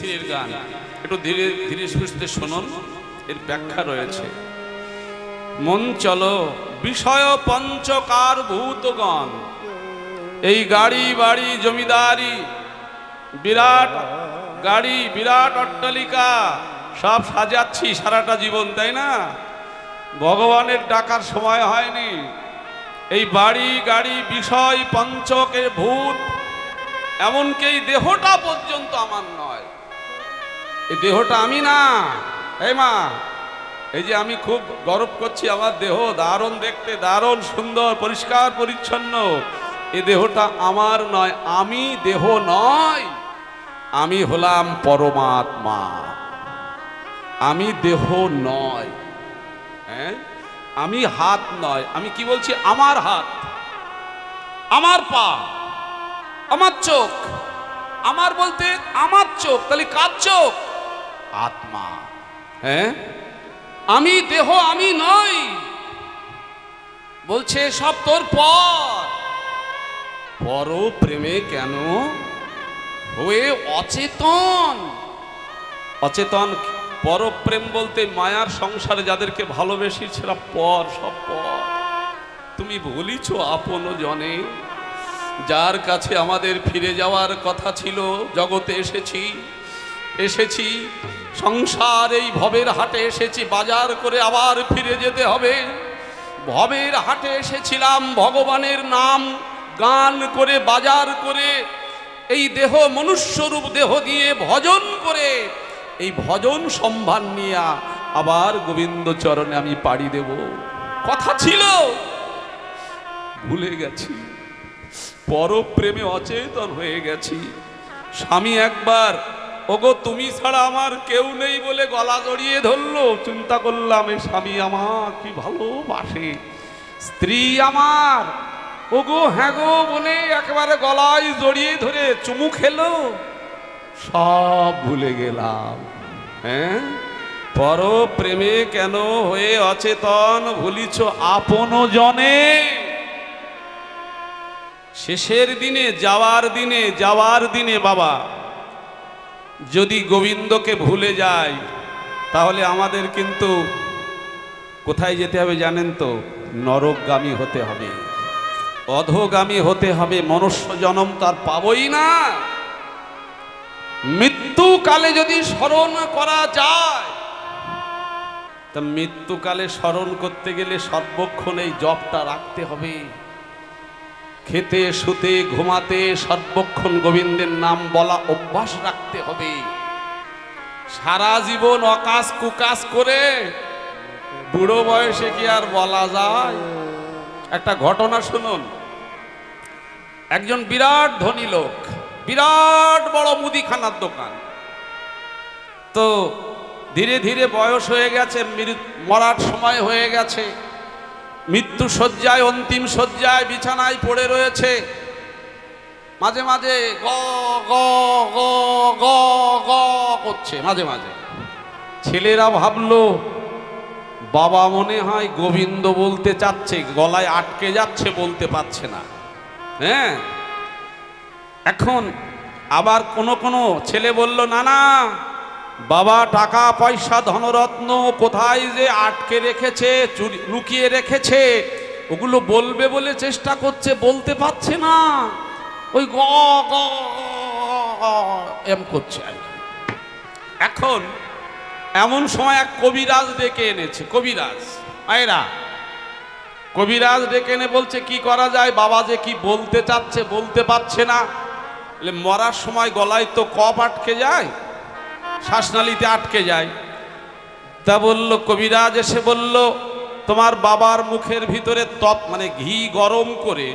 স্ত্রীর গান। একটু ধীরে ধীরে সুস্থে শুনুন, এর ব্যাখ্যা রয়েছে। মন চলো বিষয় পঞ্চকার ভূতগণ, এই গাড়ি বাড়ি জমিদারি, বিরাট গাড়ি বিরাট অট্টালিকা সব সাজাচ্ছি সারাটা জীবন, তাই না? ভগবানের ডাকার সময় হয়নি। এই বাড়ি গাড়ি বিষয় পঞ্চকের ভূত, এমনকি এই দেহটা পর্যন্ত আমার নয়। এই দেহটা আমি না। এই মা, এই যে আমি খুব গর্ব করছি, আমার দেহ দারুণ দেখতে, দারুণ সুন্দর, পরিষ্কার পরিচ্ছন্ন। এই দেহটা আমার নয়, আমি দেহ নয়, আমি হলাম পরমাত্মা। আমি দেহ নয়, হ্যাঁ, আমি হাত নয়। আমি কি বলছি? আমার হাত, আমার পা, আমার চোখ। আমার বলতে আমার চোখ, তাহলে কার চোখ? আত্মা। হ্যাঁ, আমি দেহ, আমি নই। বলছে সব তোর পর প্রেমে কেন হয়ে অচেতন। অচেতন পরপ্রেম বলতে মায়ার সংসারে যাদেরকে ভালোবেসি সেটা পর, সব পর। তুমি ভুলিছ আপন জনে, যার কাছে আমাদের ফিরে যাওয়ার কথা ছিল। জগতে এসেছি সংসার, এই ভবের হাটে এসেছি, বাজার করে আবার ফিরে যেতে হবে। ভবের হাটে এসেছিলাম ভগবানের নাম গান করে, বাজার করে, এই দেহ মনুষ্যরূপ দেহ দিয়ে ভজন করে, এই ভজন সম্ভার নিয়ে আবার গোবিন্দ চরণে আমি পাড়ি দেব। কথা ছিল, ভুলে গেছি, পরপ্রেমে অচেতন হয়ে গেছি। স্বামী একবার ওগো তুমি ছাড়া আমার কেউ নেই বলে গলা জড়িয়ে ধরলো। চিন্তা করলাম এই স্বামী আমার কি ভালোবাসে, স্ত্রী আমার ওগো হ্যাঁ গো বলে একেবারে গলায় জড়িয়ে ধরে চুমু খেলো। সব ভুলে গেলাম। হ্যাঁ, পরপ্রেমে কেন হয়ে অচেতন ভুলিছ আপন জনে। শেষের দিনে, যাওয়ার দিনে বাবা যদি গোবিন্দকে ভুলে যায়, তাহলে আমাদের কিন্তু কোথায় যেতে হবে জানেন তো? নরকগামী হতে হবে, অধোগামী হতে হবে। মনুষ্য জন্ম তার পাবই না। মৃত্যুকালে যদি স্মরণ করা যায়, তা মৃত্যুকালে স্মরণ করতে গেলে সর্বক্ষণ এই জপটা রাখতে হবে। খেতে শুতে ঘুমাতে সর্বক্ষণ গোবিন্দের নাম বলা অভ্যাস রাখতে হবে। সারা জীবন অকাজ কুকাজ করে বুড়ো বয়সে কি আর বলা যায়? একটা ঘটনা শুনুন। একজন বিরাট ধনী লোক, বিরাট বড় মুদিখানার দোকান। তো ধীরে ধীরে বয়স হয়ে গেছে, মরার সময় হয়ে গেছে, মৃত্যু শয্যায়, অন্তিম শয্যায় বিছানায় পড়ে রয়েছে। মাঝে মাঝে গ গ গ গ গ করছে মাঝে মাঝে। ছেলেরা ভাবলো বাবা মনে হয় গোবিন্দ বলতে চাচ্ছে, গলায় আটকে যাচ্ছে, বলতে পারছে না। হ্যাঁ, এখন আবার কোনো ছেলে বলল না না বাবা টাকা পয়সা ধনরত্ন কোথায় যে আটকে রেখেছে, লুকিয়ে রেখেছে, ওগুলো বলবে বলে চেষ্টা করছে, বলতে পারছে না, ওই গ গ এম করছে। এখন এমন সময় এক কবিরাজ ডেকে এনেছে। কবিরাজ মায়েরা, কবিরাজ ডেকে এনে বলছে কি করা যায়, বাবা যে কি বলতে চাচ্ছে বলতে পারছে না। মরার সময় গলায় তো কপ আটকে যায়, শ্বাসনালীতে আটকে যায়। তা বলল, কবিরাজ এসে বলল তোমার বাবার মুখের ভিতরে মানে ঘি গরম করে,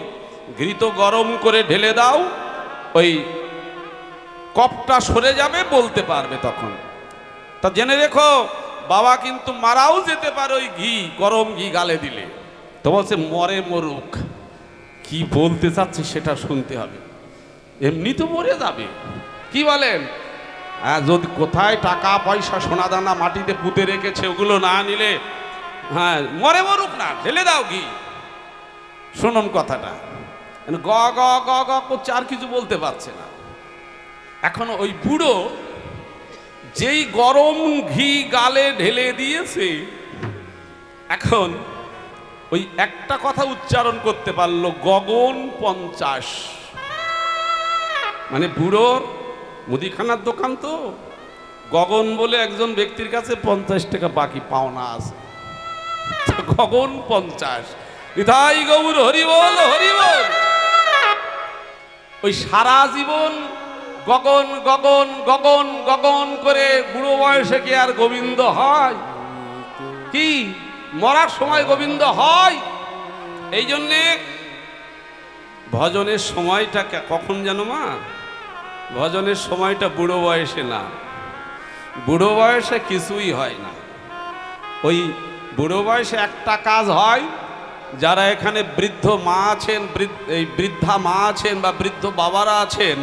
ঘৃত গরম করে ঢেলে দাও, ওই কপটা সরে যাবে, বলতে পারবে তখন। তা জেনে রেখো বাবা কিন্তু মারাও যেতে পারে ওই ঘি, গরম ঘি গালে দিলে। তো বলছে মরে মরুক, কি বলতে চাচ্ছে সেটা শুনতে হবে, এমনি তো মরে যাবে। কি বলেন? যদি কোথায় টাকা পয়সা সোনা দানা মাটিতে পুঁতে রেখেছে ওগুলো না নিলে, হ্যাঁ মরে মরুক না, ঢেলে দাও ঘি। শুনুন কথাটা, গ গ গ গ করছে, আর কিছু বলতে পারছে না। এখন ওই বুড়ো যেই গরম ঘি গালে ঢেলে দিয়েছে, এখন ওই একটা কথা উচ্চারণ করতে পারলো, গগন 50। মানে বুড়োর মুদিখানার দোকান তো, গগন বলে একজন ব্যক্তির কাছে 50 টাকা বাকি পাওনা আছে, গগন 50। নিতাই গৌর হরিবল হরিবল। ওই সারা জীবন গগন গগন গগন গগন করে বুড়ো বয়সে কি আর গোবিন্দ হয়? কি মরার সময় গোবিন্দ হয়? এই জন্যে ভজনের সময়টা কখন জানো মা? ভজনের সময়টা বুড়ো বয়সে না, বুড়ো বয়সে কিছুই হয় না। ওই বুড়ো বয়সে একটা কাজ হয়, যারা এখানে বৃদ্ধ মা আছেন, এই বৃদ্ধা মা আছেন বা বৃদ্ধ বাবারা আছেন,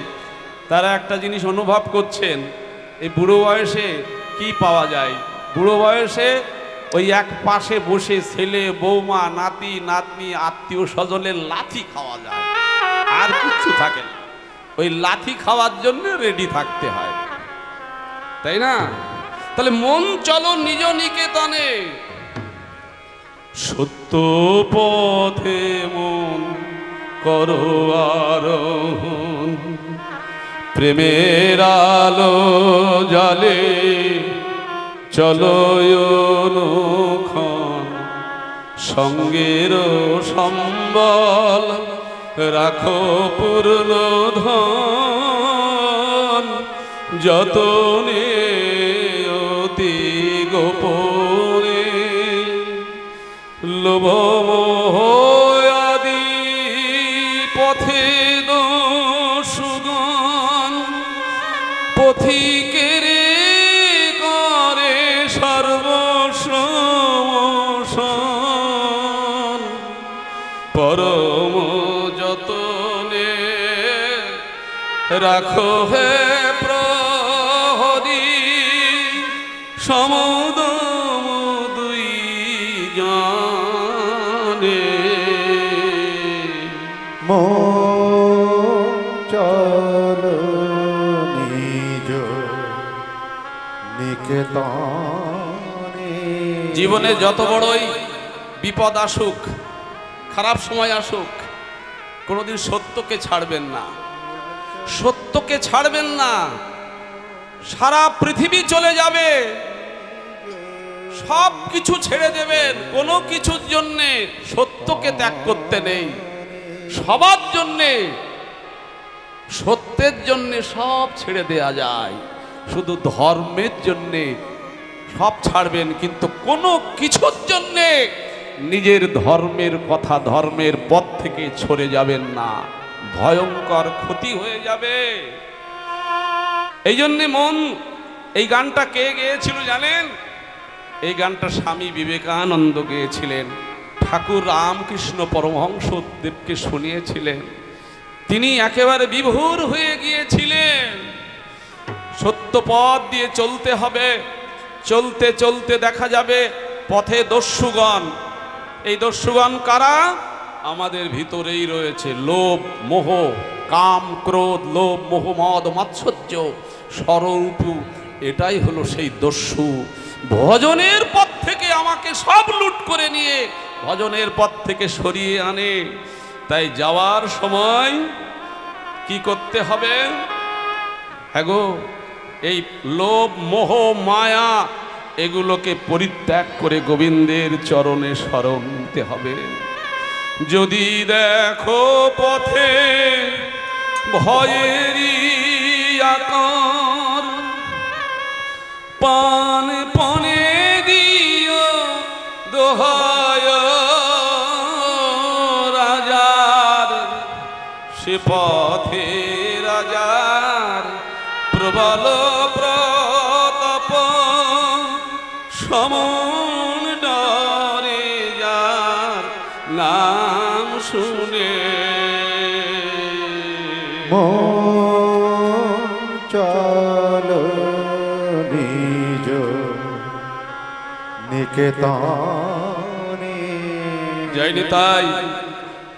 তারা একটা জিনিস অনুভব করছেন, এই বুড়ো বয়সে কি পাওয়া যায়? বুড়ো বয়সে ওই এক পাশে বসে ছেলে বৌমা নাতি নাতনি আত্মীয় স্বজনের লাথি খাওয়া যায়, আর কিচ্ছু থাকে না। ওই লাথি খাওয়ার জন্য রেডি থাকতে হয়, তাই না? তাহলে মন চলো নিজ নিকেতনে, সত্য পথে মন করো আরোহণ, প্রেমের আলো জালে চলো অনুক্ষণ, সঙ্গের সম্বল রাখো পূর্ণ ধন, যতনে অতি গোপনে লোভ মোহ আদি পথে সুগন, পথিকের করে সর্বসমশন, পরম যতনে রাখো হে প্রহরী, সমুদম দুই জানে। চলো নিজ নিকেতনে। জীবনে যত বড়ই বিপদ আসুক, খারাপ সময় আসুক, কোনোদিন সত্যকে ছাড়বেন না, সত্যকে ছাড়বেন না। সারা পৃথিবী চলে যাবে, সব কিছু ছেড়ে দেবেন, কোনো কিছুর জন্যে সত্যকে ত্যাগ করতে নেই। সবার জন্যে, সত্যের জন্যে সব ছেড়ে দেয়া যায়, শুধু ধর্মের জন্যে সব ছাড়বেন, কিন্তু কোনো কিছুর জন্যে নিজের ধর্মের কথা, ধর্মের পথ থেকে সরে যাবেন না, ভয়ঙ্কর ক্ষতি হয়ে যাবে। এই জন্যে মন, এই গানটা কে গেয়েছিল জানেন? এই গানটা স্বামী বিবেকানন্দ গেয়েছিলেন, ঠাকুর রামকৃষ্ণ পরমহংস দেবকে শুনিয়েছিলেন। তিনি একেবারে বিভোর হয়ে গিয়েছিলেন, সত্য পথ দিয়ে চলতে হবে। চলতে চলতে দেখা যাবে পথে দস্যুগণ। এই দস্যুগণ কারা? আমাদের ভিতরেই রয়েছে লোভ মোহ কাম ক্রোধ, লোভ মোহ মদ মাৎসর্য স্বরূপু, এটাই হলো সেই দস্যু। ভজনের পথ থেকে আমাকে সব লুট করে নিয়ে ভজনের পথ থেকে সরিয়ে আনে। তাই যাওয়ার সময় কি করতে হবে? হ্যাঁ গো, এই লোভ মোহ মায়া এগুলোকে পরিত্যাগ করে গোবিন্দের চরণে শরণ নিতে হবে। যদি দেখো পথে ভয়েরই আকার, পান পনে দিও দোহায় রাজার, সে পথে রাজার প্রবল প্রতাপ, সমন ডরে যার নাম শুনে। চলো নিজ নিকেতনে। জয় নিতাই।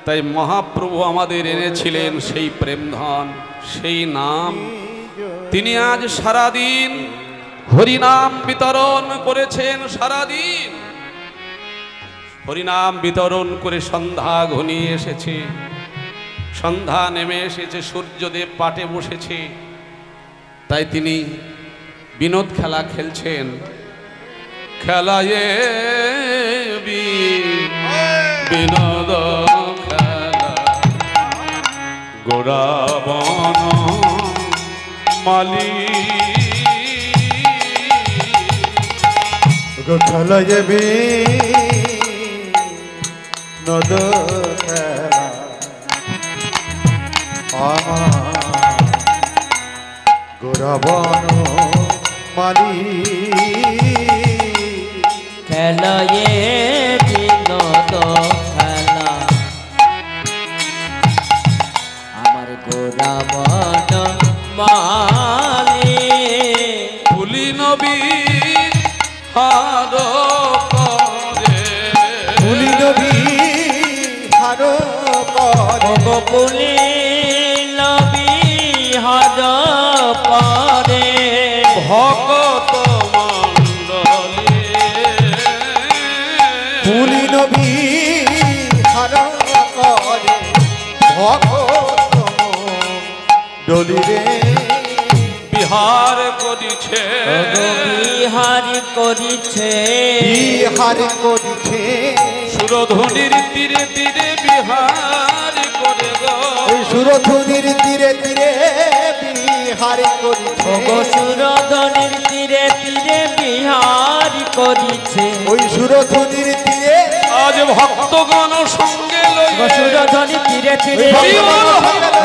তাই মহাপ্রভু আমাদের এনেছিলেন সেই প্রেমধন, সেই নাম। তিনি আজ সারাদিন হরিনাম বিতরণ করেছেন সারাদিন। হরিনাম বিতরণ করে সন্ধ্যা ঘনিয়ে এসেছে, সন্ধ্যা নেমে এসেছে, সূর্যদেব পাটে বসেছে, তাই তিনি বিনোদ খেলা খেলছেন। খেলায় বিনোদ খেলা গোরা বন মালি খেলায় নদ খেলা আমার গোরাবন মালি খেলায়ে বিনোদ খেলা আমার গোরাবন মালি ফুলি নবী হার করে ফুলি নবী হার করে পুলি নবী হর পরে ভগত মণ্ডলী ফুলি নবী হার করে ভগত ডলিরে বিহার করিছে বিহার করিছে বিহার করিছে সুরধ্বনির তীরে তীরে বিহার করে গো ওই সুরধুনির তীরে তীরে বিহার করিছে গো সুরধনির তীরে তীরে বিহার করিছে ওই সুরধুনির তীরে আজ ভক্তগণ সঙ্গে লই গো সুরধনি তীরে তীরে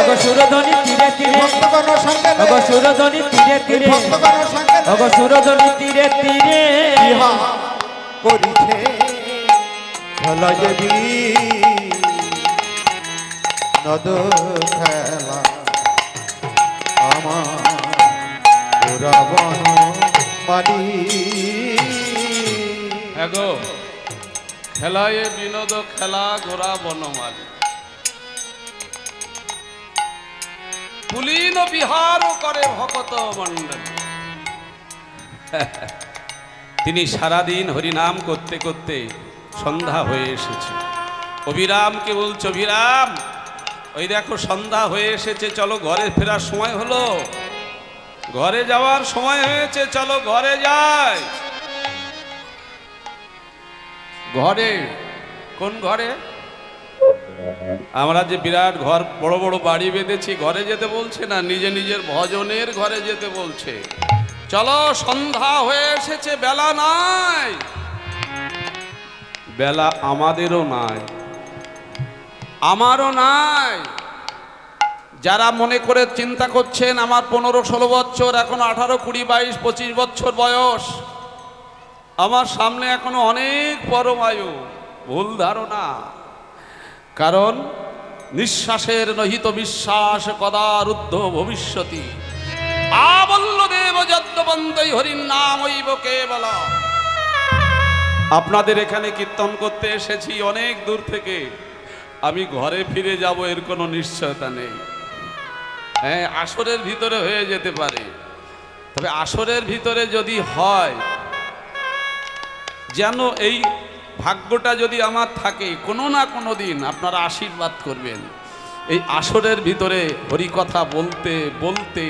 গো সুরধনি তীরে তীরে ভক্তগণ সঙ্গে গো সুরধনি তীরে তীরে ভক্তগণ সঙ্গে গো সুরধনি তীরে তীরে বিহার করিছে খেলায় নদ খেলা আমার গোরাবন মালি এগো খেলায় বিনোদ খেলা গোরা বনমালী পুলিন বিহার করে ভগত মণ্ডল। তিনি সারাদিন হরিনাম করতে করতে সন্ধ্যা হয়ে এসেছে। অবিরামকে বলছে, অবিরাম ওই দেখো সন্ধ্যা হয়ে এসেছে, চলো ঘরে ফেরার সময় হলো, ঘরে যাওয়ার সময় হয়েছে, চলো ঘরে যাই। ঘরে? কোন ঘরে? আমরা যে বিরাট ঘর, বড় বড় বাড়ি বেঁধেছি, ঘরে যেতে বলছে না, নিজে নিজের ভজনের ঘরে যেতে বলছে। চলো সন্ধ্যা হয়ে এসেছে, বেলা নাই। বেলা আমাদেরও নাই, আমারও নাই। যারা মনে করে চিন্তা করছেন আমার 15-16 বছর, এখন 18, 20, 22, 25 বছর বয়স, আমার সামনে এখনো অনেক পরমায়ু, ভুল ধারণা। কারণ নিঃশ্বাসের নহিত বিশ্বাস কদারুদ্ধ ভবিষ্যতি। আবল্লদেব যদ্যবন্তই হরির নাম হইব কেবল। আপনাদের এখানে কীর্তন করতে এসেছি অনেক দূর থেকে, আমি ঘরে ফিরে যাব এর কোনো নিশ্চয়তা নেই। হ্যাঁ, আসরের ভিতরে হয়ে যেতে পারে, তবে আসরের ভিতরে যদি হয়, যেন এই ভাগ্যটা যদি আমার থাকে, কোনো না কোনো দিন আপনারা আশীর্বাদ করবেন। এই আসরের ভিতরে হরিকথা বলতে বলতে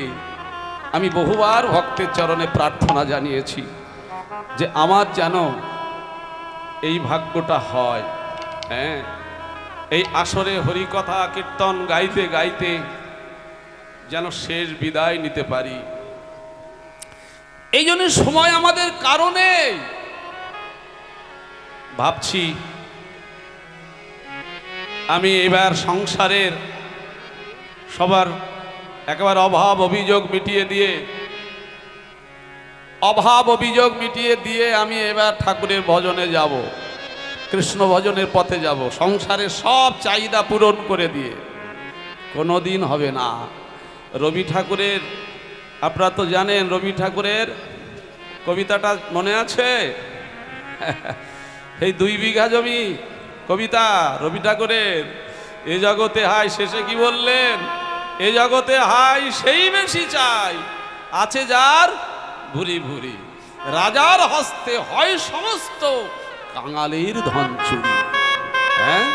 আমি বহুবার ভক্তের চরণে প্রার্থনা জানিয়েছি যে আমার যেন এই ভাগ্যটা হয়। হ্যাঁ, এই আসরে হরিকথা কীর্তন গাইতে গাইতে যেন শেষ বিদায় নিতে পারি। এই জন্য সময় আমাদের কারণে ভাবছি আমি এবার সংসারের সবার একেবারে অভাব অভিযোগ মিটিয়ে দিয়ে আমি এবার ঠাকুরের ভজনে যাব, কৃষ্ণ ভজনের পথে যাব, সংসারের সব চাহিদা পূরণ করে দিয়ে। কোনো দিন হবে না। রবি ঠাকুরের, আপনারা তো জানেন রবি ঠাকুরের কবিতাটা মনে আছে? এই 2 বিঘা জমি কবিতা রবি ঠাকুরের। এ জগতে হাই, শেষে কি বললেন? এ জগতে হাই সেই বেশি চাই, আছে যার ভুরি ভুরি। রাজার হস্তে হয় সমস্ত, কাঙালির ধন চুরি। হ্যাঁ,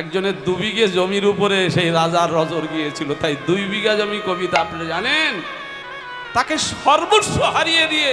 একজনের 2 বিঘে জমির উপরে সেই রাজার নজর গিয়েছিল, তাই 2 বিঘা জমি কবিতা আপনারা জানেন, তাকে সর্বস্ব হারিয়ে দিয়ে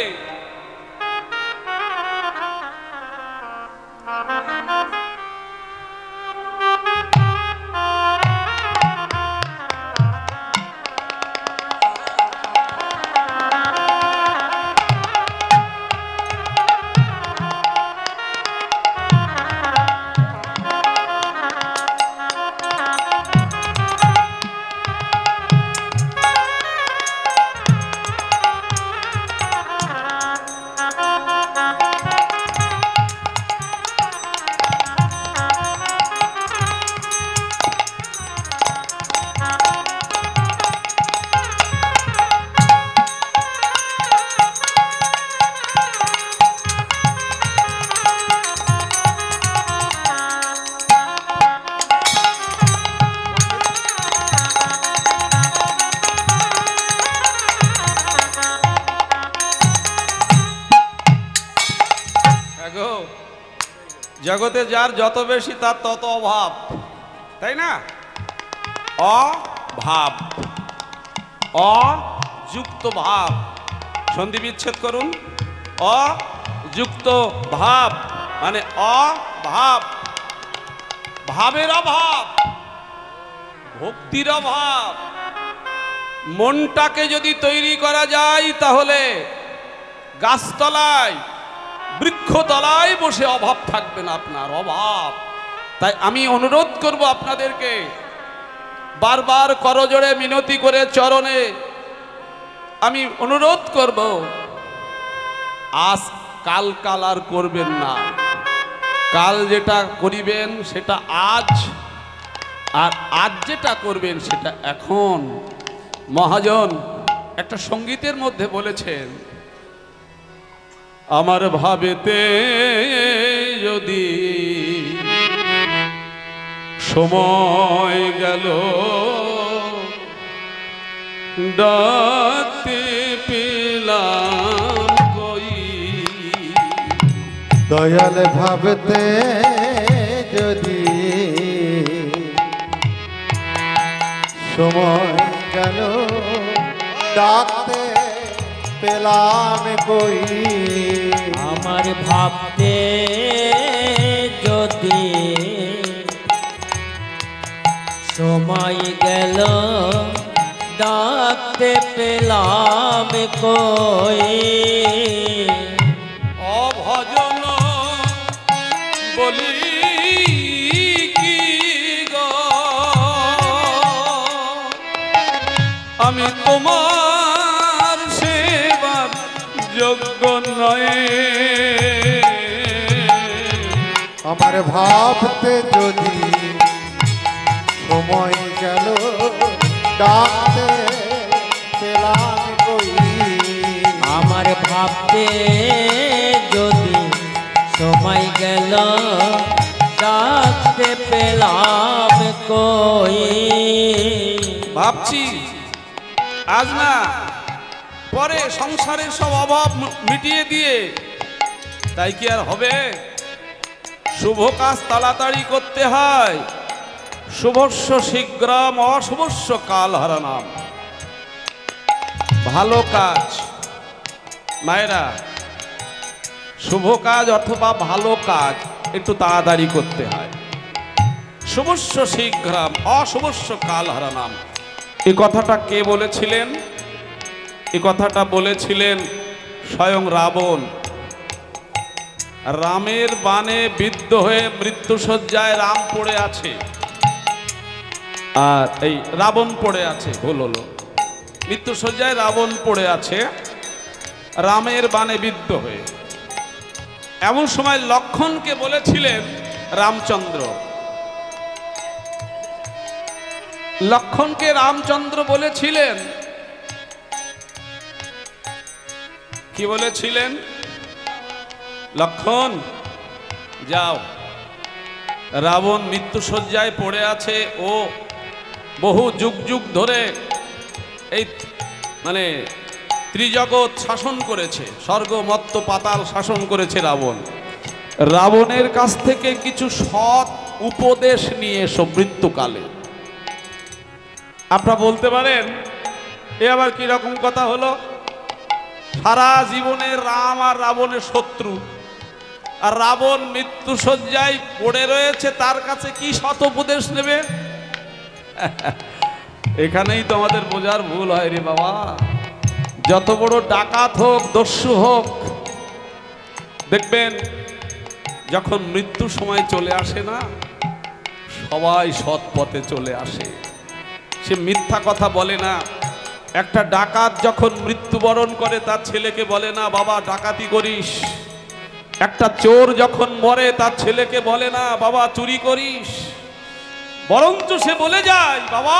জগতে যার যত বেশি তার তত অভাব, তাই না? অভাব, অযুক্ত ভাব, সন্ধি বিচ্ছেদ করুন। অযুক্ত ভাব মানে অভাব, ভাবের অভাব, ভক্তির অভাব। মনটাকে যদি তৈরি করা যায় তাহলে গাছতলায় বৃক্ষতলায় বসে অভাব থাকবে না আপনার, অভাব। তাই আমি অনুরোধ করব আপনাদেরকে, বারবার করজোড়ে মিনতি করে চরণে আমি অনুরোধ করব, আজ কাল কাল আর করবেন না। কাল যেটা করিবেন সেটা আজ, আর আজ যেটা করবেন সেটা এখন। মহাজন একটা সঙ্গীতের মধ্যে বলেছেন, আমার ভাবেতে যদি সময় গেল ডাকতে পেলাম কই, দয়াল ভাবতে যদি সময় গেল ডাকতে পেলাম কই, আমার ভাবতে যদি সময় গেল ডাকতে পেলাম কই, অভজন বলি কি গো আমি তোমার সেবার যোগ্য নয়, আমার ভাবতে যদি সময় গেল ডাকতে পেলাম কই, আমার ভাবতে যদি সময় গেল ডাকতে পেলাম কই। ভাবছি আজ না পরে সংসারের সব অভাব মিটিয়ে দিয়ে, তাই কি আর হবে? শুভ কাজ তাড়াতাড়ি করতে হয়, শুভস্য শীঘ্রম অশুভস্য কাল হারানাম। ভালো কাজ মায়েরা, শুভ কাজ অথবা ভালো কাজ একটু তাড়াতাড়ি করতে হয়। শুভস্য শীঘ্রম অশুভস্য কাল হারানাম, এই কথাটা কে বলেছিলেন? এই কথাটা বলেছিলেন স্বয়ং রাবণ। রামের বাণে বিদ্ধ হয়ে মৃত্যুশয্যায় রাম পড়ে আছে, আর এই রাবণ পড়ে আছে, ভুল হলো, মৃত্যুশয্যায় রাবণ পড়ে আছে রামের বাণে বিদ্ধ হয়ে। এমন সময় লক্ষ্মণকে বলেছিলেন রামচন্দ্র, লক্ষ্মণকে রামচন্দ্র বলেছিলেন, কি বলেছিলেন? লক্ষ্মণ যাও, রাবণ মৃত্যুশয্যায় পড়ে আছে, ও বহু যুগ যুগ ধরে এই মানে ত্রিজগৎ শাসন করেছে, স্বর্গ মর্ত্য পাতাল শাসন করেছে রাবণ। রাবণের কাছ থেকে কিছু সৎ উপদেশ নিয়ে এসো মৃত্যুকালে। আপনারা বলতে পারেন এ আবার কি রকম কথা হলো? সারা জীবনে রাম আর রাবণের শত্রু, আর রাবণ মৃত্যুশয্যায় পড়ে রয়েছে, তার কাছে কি সৎ উপদেশ নেবে? এখানেই তো আমাদের বোঝার ভুল হয় রে বাবা। যত বড় ডাকাত হোক, দস্যু হোক, দেখবেন যখন মৃত্যু সময় চলে আসে না, সবাই সৎ পথে চলে আসে, সে মিথ্যা কথা বলে না। একটা ডাকাত যখন মৃত্যুবরণ করে তার ছেলেকে বলে না বাবা ডাকাতি করিস। একটা চোর যখন মরে তার ছেলেকে বলে না বাবা চুরি করিস, বরঞ্চ সে বলে যায় বাবা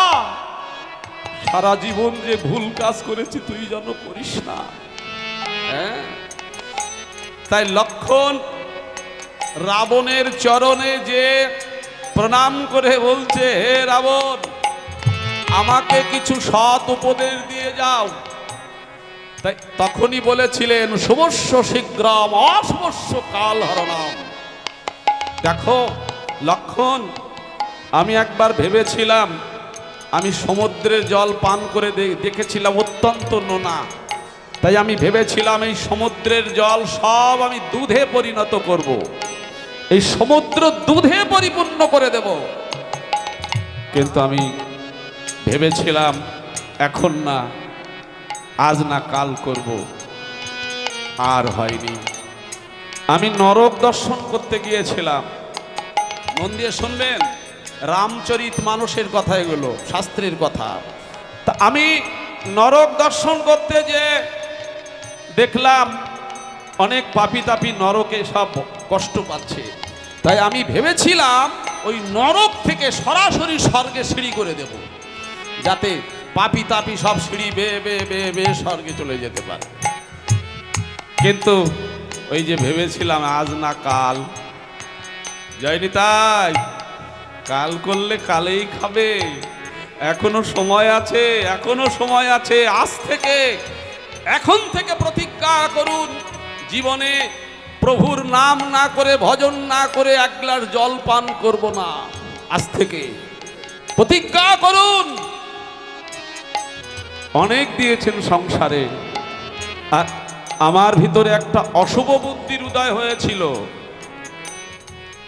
সারা জীবন যে ভুল কাজ করেছি তুই যেন করিস না। হ্যাঁ, তাই লক্ষণ রাবণের চরণে যে প্রণাম করে বলছে, হে রাবণ আমাকে কিছু সৎ উপদেশ দিয়ে যাও। তাই তখনই বলেছিলেন শুভস্য শীঘ্রম অশুভস্য কাল হরণম। দেখো লক্ষণ, আমি একবার ভেবেছিলাম, আমি সমুদ্রের জল পান করে দেখেছিলাম অত্যন্ত নোনা, তাই আমি ভেবেছিলাম এই সমুদ্রের জল সব আমি দুধে পরিণত করব, এই সমুদ্র দুধে পরিপূর্ণ করে দেব। কিন্তু আমি ভেবেছিলাম এখন না, আজ না কাল করব, আর হয়নি। আমি নরক দর্শন করতে গিয়েছিলাম। মন দিয়ে শুনবেন, রামচরিত মানুষের কথা, এগুলো শাস্ত্রের কথা। তা আমি নরক দর্শন করতে যে দেখলাম অনেক পাপী তাপী নরকে সব কষ্ট পাচ্ছে, তাই আমি ভেবেছিলাম ওই নরক থেকে সরাসরি স্বর্গে সিঁড়ি করে দেব, যাতে পাপী তাপী সব সিঁড়ি বেয়ে বেয়ে বেয়ে বেয়ে স্বর্গে চলে যেতে পারে। কিন্তু ওই যে ভেবেছিলাম আজ না কাল, যায়নি। তাই কাল করলে কালেই খাবে, এখনো সময় আছে, এখনো সময় আছে। আজ থেকে, এখন থেকে প্রতিজ্ঞা করুন, জীবনে প্রভুর নাম না করে, ভজন না করে এক গ্লাস জল পান করব না। আজ থেকে প্রতিজ্ঞা করুন। অনেক দিয়েছেন সংসারে, আর আমার ভিতরে একটা অশুভ বুদ্ধির উদয় হয়েছিল।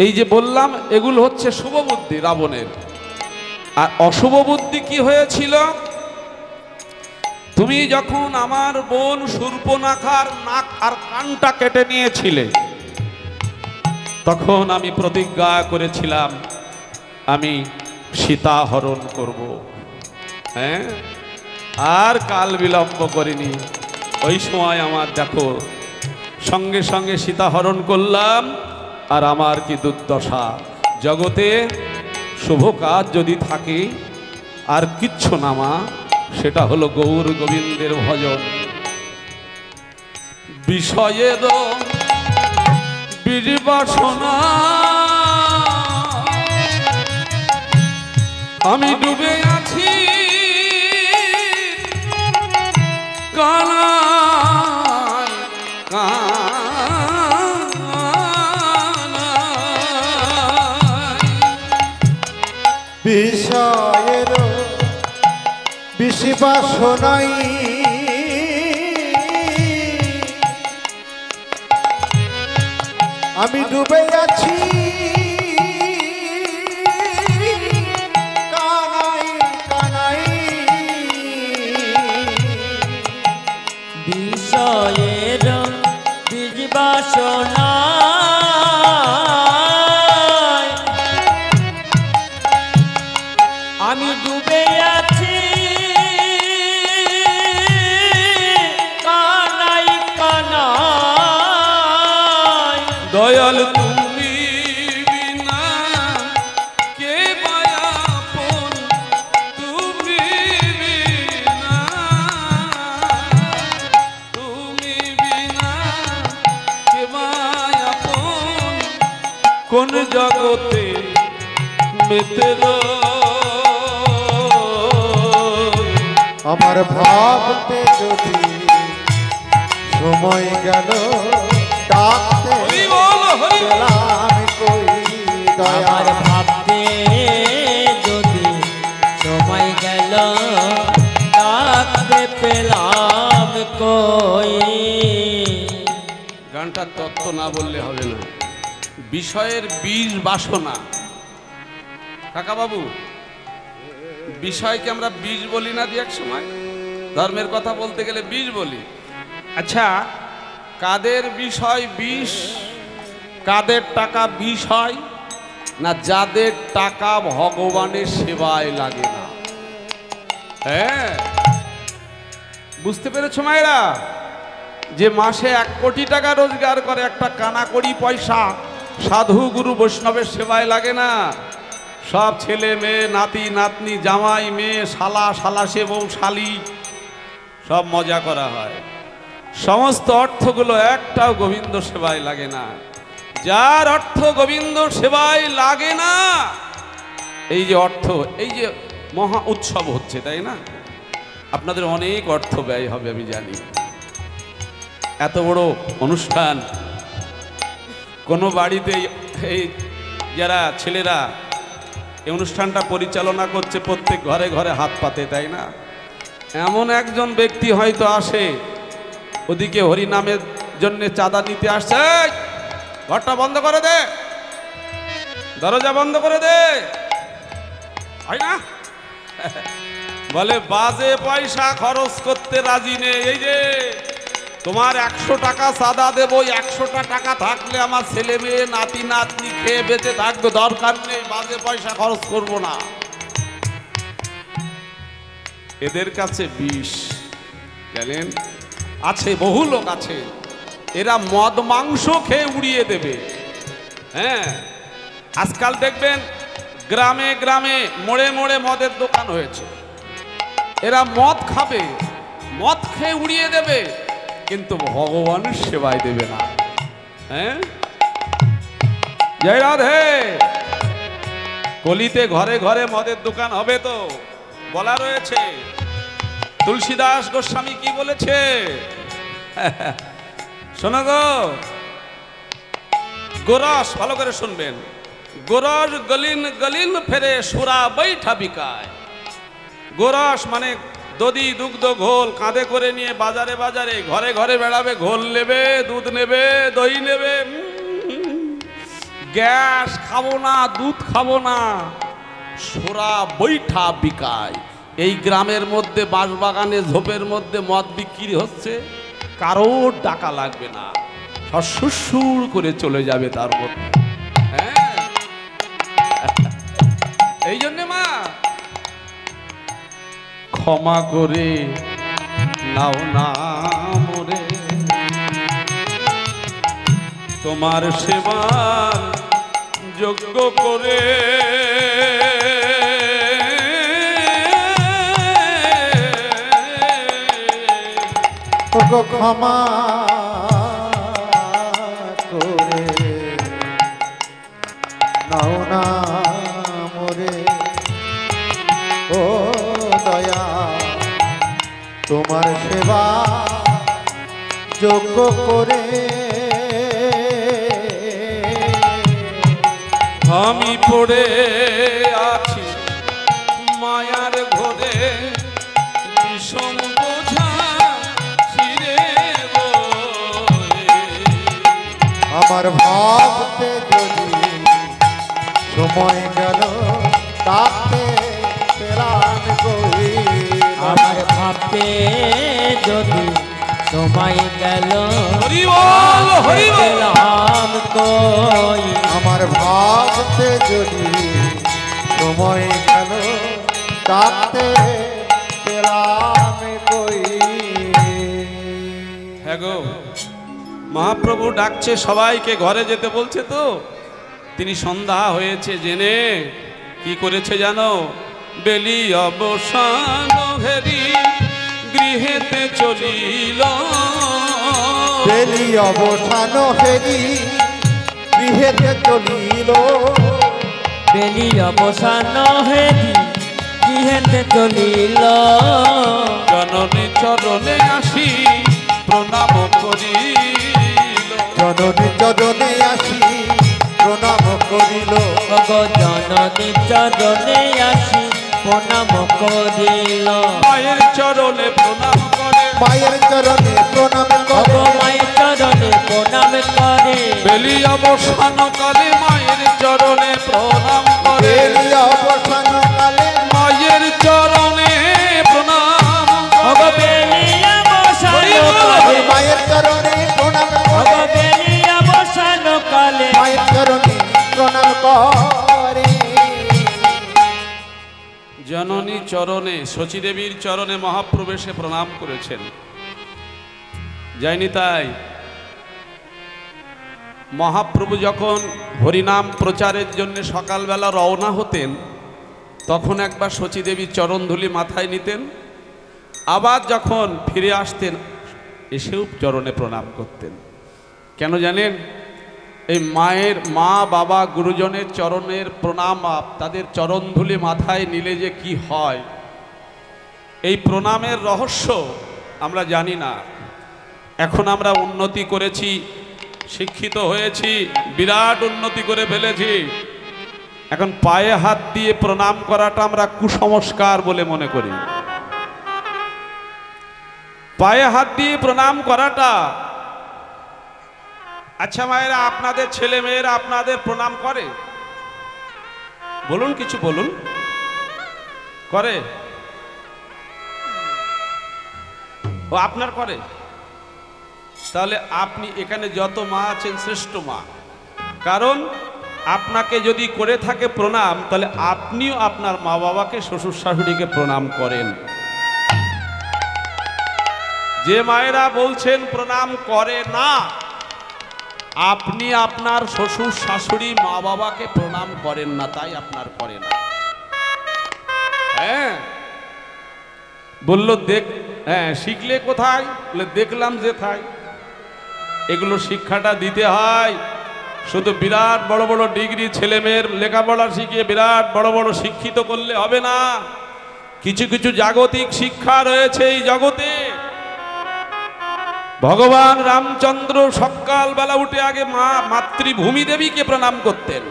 এই যে বললাম এগুলো হচ্ছে শুভ বুদ্ধি রাবণের, আর অশুভ বুদ্ধি কি হয়েছিল? তুমি যখন আমার বোন শূর্পণখার নাক আর কানটা কেটে নিয়েছিলে, তখন আমি প্রতিজ্ঞা করেছিলাম আমি সীতা হরণ করব। হ্যাঁ, আর কাল বিলম্ব করিনি। ওই সময় আমার দেখো সঙ্গে সঙ্গে সীতা হরণ করলাম। আর আমার কি দুর্দশা, জগতে শুভ কাজ যদি থাকে আর কিচ্ছু না মা, সেটা হলো গৌর গোবিন্দের ভজন। বিষয়ের বীর বাসনা আমি ডুবে আছি, কানাই বিষয়ের বিষবাসনাই আমি ডুবে আছি, কানাই কানাই বিষয়ের বীজ বাসনা আমি ডুবে আছি, কানাই কানাই দয়াল তুমি বিনা কে মায়াপন, তুমি বিনা, তুমি বিনা কে মায়াপন, কোন জগতে মেতে আমার ভাবতে যদি সময় গেল ডাকতে হরি বল, হরি বল। পেলাম কই দয়া আমার ভাবতে যদি সময় গেল ডাকতে পেলাম কই। গানটার তত্ত্ব না বললে হবে না। বিষয়ের বীজ বাসনা। কাকা বাবু, বিষয়কে আমরা বীজ বলি না দি এক সময়? ধর্মের কথা বলতে গেলে বীজ বলি। আচ্ছা, কাদের বিষয় বিষ, কাদের টাকা বিষ হয় না? যাদের টাকা ভগবানের সেবায় লাগে না। হ্যাঁ, বুঝতে পেরেছো মায়েরা? যে মাসে 1 কোটি টাকা রোজগার করে, একটা কানাকড়ি পয়সা সাধু গুরু বৈষ্ণবের সেবায় লাগে না। সব ছেলে মেয়ে, নাতি নাতনি, জামাই মেয়ে, শালা শালাসে বউ শালি, সব মজা করা হয়। সমস্ত অর্থগুলো একটাও গোবিন্দ সেবায় লাগে না। যার অর্থ গোবিন্দ সেবায় লাগে না, এই যে অর্থ, এই যে মহা উৎসব হচ্ছে, তাই না? আপনাদের অনেক অর্থ ব্যয় হবে আমি জানি। এত বড় অনুষ্ঠান, কোনো বাড়িতে এই যারা ছেলেরা এই অনুষ্ঠানটা পরিচালনা করছে, প্রত্যেক ঘরে ঘরে হাত পাতে, তাই না? এমন একজন ব্যক্তি হয়তো আসে, ওদিকে হরিনামের জন্য চাঁদা নিতে আসছে, "এই, ঘরটা বন্ধ করে দে, দরজা বন্ধ করে দে", হয় না? বলে বাজে পয়সা খরচ করতে রাজি নেই। এই যে তোমার 100 টাকা চাঁদা দেবো, 100টা টাকা থাকলে আমার ছেলে মেয়ে নাতি নাতনি খেয়ে বেঁচে থাকবে, দরকার নেই, বাজে পয়সা খরচ করব না। এদের কাছে বিষ, জানেন? আছে, বহু লোক আছে, এরা মদ মাংস খেয়ে উড়িয়ে দেবে। হ্যাঁ, আজকাল দেখবেন গ্রামে গ্রামে মোড়ে মোড়ে মদের দোকান হয়েছে। এরা মদ খাবে, মদ খেয়ে উড়িয়ে দেবে, কিন্তু ভগবানের সেবায় দেবে না। হ্যাঁ, জয় রাধে। কলিতে ঘরে ঘরে মদের দোকান হবে তো বলা রয়েছে। তুলসীদাস গোস্বামী কি বলেছে শোনো গো, গোরস, ভালো করে শুনবেন। গোরস গলিন গলিন ফেরে সুরা বৈঠা বিকায়। গোরস মানে দধি দুগ্ধ ঘোল কাঁধে করে নিয়ে বাজারে বাজারে ঘরে ঘরে বেড়াবে, ঘোল নেবে, দুধ নেবে, দই নেবে। গ্যাস খাবো না, দুধ খাবো না, সোরা বৈঠা বিকায়। এই গ্রামের মধ্যে বাঁশবাগানে ঝোপের মধ্যে মদ বিক্রি হচ্ছে, কারোর টাকা লাগবে না, সুর করে চলে যাবে তার মধ্যে। হ্যাঁ, এই জন্যে মা ক্ষমা করে নাও না মোরে, তোমার সেবার যোগ্য করে। ওগো ক্ষমা করে নাও না মোরে, ও দয়া তোমার সেবা যোগ্য করে। আমি পড়ে আছি মায়ার ঘরে, বিষম বোঝা ছিঁড়ে বয়ে। আমার ভাবতে যদি সময় গেল তাতে পেলাম কই। আমার ভাবতে যদি সময় গেল হরি বল, হরি বল। পেলাম কই। আমার ভাবতে যদি সময় গেল তাতে পেলাম কই। হ্যাঁ গো, মহাপ্রভু ডাকছে, সবাইকে ঘরে যেতে বলছে তো। তিনি সন্ধ্যা হয়েছে জেনে কি করেছে জানো? বেলি অবসান হেরি গৃহেতে চলিল। বেলি অবসান হেরি গৃহেতে চলিল। বেলি অবসান হেরি গৃহেতে চলিল। জননী চরণে আসি প্রণাম করিল। জননী চরণে আসি প্রণাম করিল। ওগো জননী চরণে আসি প্রণাম করিল। মায়ের চরণে প্রণাম করে, মায়ের চরণে প্রণাম ওগো করে। মায়ের চরণে প্রণাম করে। বেলি অবসান কালে মায়ের চরণে প্রণাম করে, বেলি অবসান কালে মায়ের চরণে প্রণাম ওগো করে। বেলিয়া বসানো কালে, মায়ের চরণে প্রণাম করে। ওগো বেলিয়া বসানো কালে, মায়ের চরণে প্রণাম করে। জননী চরণে, শচীদেবীর চরণে মহাপ্রবেশে প্রণাম করেছেন। যায়নি তাই মহাপ্রভু যখন হরিনাম প্রচারের জন্য সকালবেলা রওনা হতেন, তখন একবার শচীদেবীর চরণধূলি মাথায় নিতেন, আবার যখন ফিরে আসতেন এসেও চরণে প্রণাম করতেন। কেন জানেন? এই মায়ের, মা বাবা গুরুজনের চরণের প্রণাম, তাদের চরণধূলি মাথায় নিলে যে কি হয়, এই প্রণামের রহস্য আমরা জানি না। এখন আমরা উন্নতি করেছি, শিক্ষিত হয়েছি, বিরাট উন্নতি করে ফেলেছি। এখন পায়ে হাত দিয়ে প্রণাম করাটা আমরা কুসংস্কার বলে মনে করি। পায়ে হাত দিয়ে প্রণাম করাটা, আচ্ছা মায়েরা, আপনাদের ছেলে মেয়েরা আপনাদের প্রণাম করে? বলুন, কিছু বলুন। করে? ও আপনার করে? তাহলে আপনি এখানে যত মা আছেন শ্রেষ্ঠ মা। কারণ আপনাকে যদি করে থাকে প্রণাম, তাহলে আপনিও আপনার মা বাবাকে, শ্বশুর শাশুড়িকে প্রণাম করেন। যে মায়েরা বলছেন প্রণাম করে না, আপনি আপনার শ্বশুর শাশুড়ি মা বাবাকে প্রণাম করেন না, তাই আপনার করে না। হ্যাঁ, বলল দেখ, হ্যাঁ শিখলে কোথায়? বলে দেখলাম যেথায়। এগুলো শিক্ষাটা দিতে হয়। শুধু বিরাট বড় বড় ডিগ্রি ছেলে মেয়ের লেখাপড়া শিখিয়ে বিরাট বড় বড় শিক্ষিত করলে হবে না। কিছু কিছু জাগতিক শিক্ষা রয়েছে এই জগতে। ভগবান রামচন্দ্র সকালবেলা উঠে আগে মাতৃভূমি দেবীকে প্রণাম করতেন,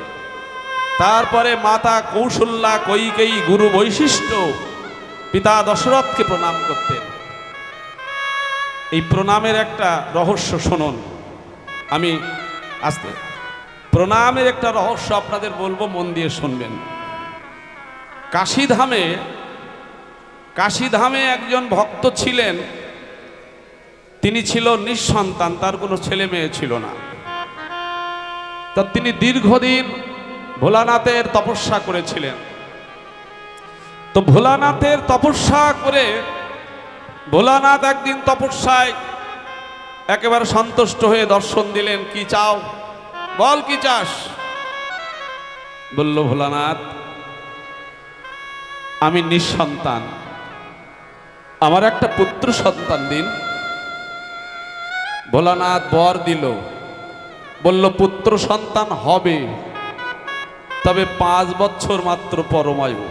তারপরে মাতা কৌশল্যা, কৈকেয়ী, গুরু বৈশিষ্ট্য, পিতা দশরথকে প্রণাম করতেন। এই প্রণামের একটা রহস্য শুনুন, আমি আস্তে প্রণামের একটা রহস্য আপনাদের বলবো, মন দিয়ে শুনবেন। কাশীধামে একজন ভক্ত ছিলেন, তিনি ছিল নিঃসন্তান, তার কোনো ছেলে মেয়ে ছিল না। তা তিনি দীর্ঘদিন ভোলানাথের তপস্যা করেছিলেন। তো ভোলানাথের তপস্যা করে ভোলানাথ একদিন তপস্যায় একেবারে সন্তুষ্ট হয়ে দর্শন দিলেন। কি চাও বল, কি চাস? বলল ভোলানাথ, আমি নিঃসন্তান, আমার একটা পুত্র সন্তান দিন। ভোলানাথ বর দিল, বলল পুত্র সন্তান হবে, তবে 5 বছর মাত্র পরমায়ু।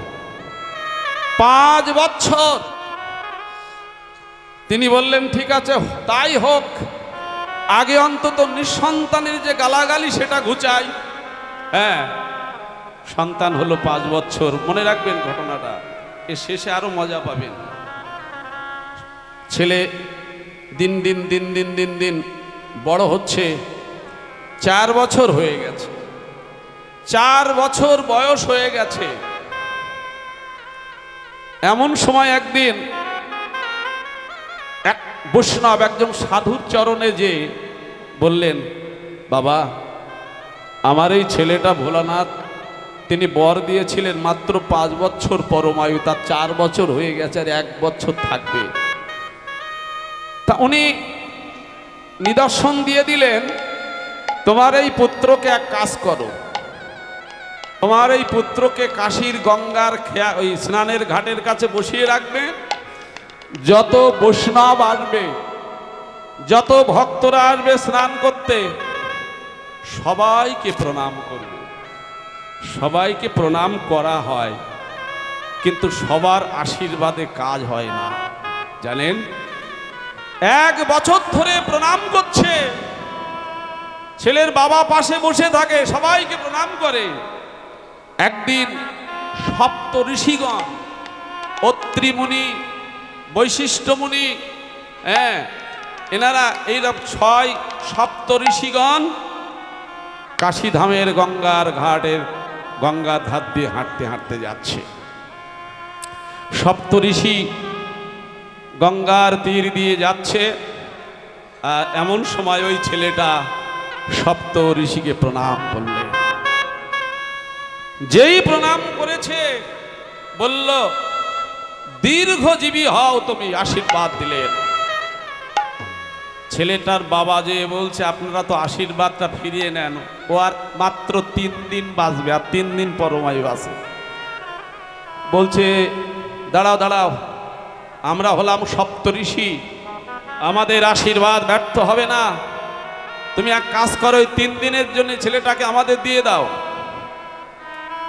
5 বছর। তিনি বললেন ঠিক আছে, তাই হোক, আগে অন্তত নিঃসন্তানের যে গালাগালি সেটা ঘুচাই। হ্যাঁ, সন্তান হলো 5 বছর। মনে রাখবেন ঘটনাটা, এর শেষে আরো মজা পাবেন। ছেলে দিন দিন দিন দিন দিন দিন বড় হচ্ছে, 4 বছর হয়ে গেছে। 4 বছর বয়স হয়ে গেছে। এমন সময় একদিন এক বৈষ্ণব একজন সাধুর চরণে যে বললেন, বাবা, আমার এই ছেলেটা ভোলানাথ, তিনি বর দিয়েছিলেন মাত্র 5 বছর পরমায়ু, তার 4 বছর হয়ে গেছে, আর 1 বছর থাকবে। তা উনি নিদর্শন দিয়ে দিলেন, তোমার এই পুত্রকে এক কাজ করো, তোমার এই পুত্রকে কাশীর গঙ্গার ওই স্নানের ঘাটের কাছে বসিয়ে রাখবে। যত বৈষ্ণব আসবে, যত ভক্তরা আসবে স্নান করতে, সবাইকে প্রণাম করবে। সবাইকে প্রণাম করা হয়, কিন্তু সবার আশীর্বাদে কাজ হয় না, জানেন? 1 বছর ধরে প্রণাম করছে। ছেলের বাবা পাশে বসে থাকে, সবাইকে প্রণাম করে। একদিন সপ্ত ঋষিগণ, অত্রি মুনি, বৈশিষ্ট্য মুনি, এনারা এইরকম 6 সপ্ত ঋষিগণ কাশীধামের গঙ্গার ঘাটের গঙ্গার ধার দিয়ে হাঁটতে হাঁটতে যাচ্ছে। সপ্ত ঋষি গঙ্গার তীর দিয়ে যাচ্ছে, আর এমন সময় ওই ছেলেটা সপ্ত ঋষিকে প্রণাম করলেন। যেই প্রণাম করেছে বলল, দীর্ঘজীবী হও তুমি, আশীর্বাদ দিলেন। ছেলেটার বাবা যে বলছে, আপনারা তো আশীর্বাদটা ফিরিয়ে নেন, ও আর মাত্র 3 দিন বাঁচবে, আর 3 দিন পরমায়ু আছে। বলছে, দাঁড়াও দাঁড়াও, আমরা হলাম সপ্ত ঋষি, আমাদের আশীর্বাদ ব্যর্থ হবে না। তুমি এক কাজ করো, 3 দিনের জন্য ছেলেটাকে আমাদের দিয়ে দাও।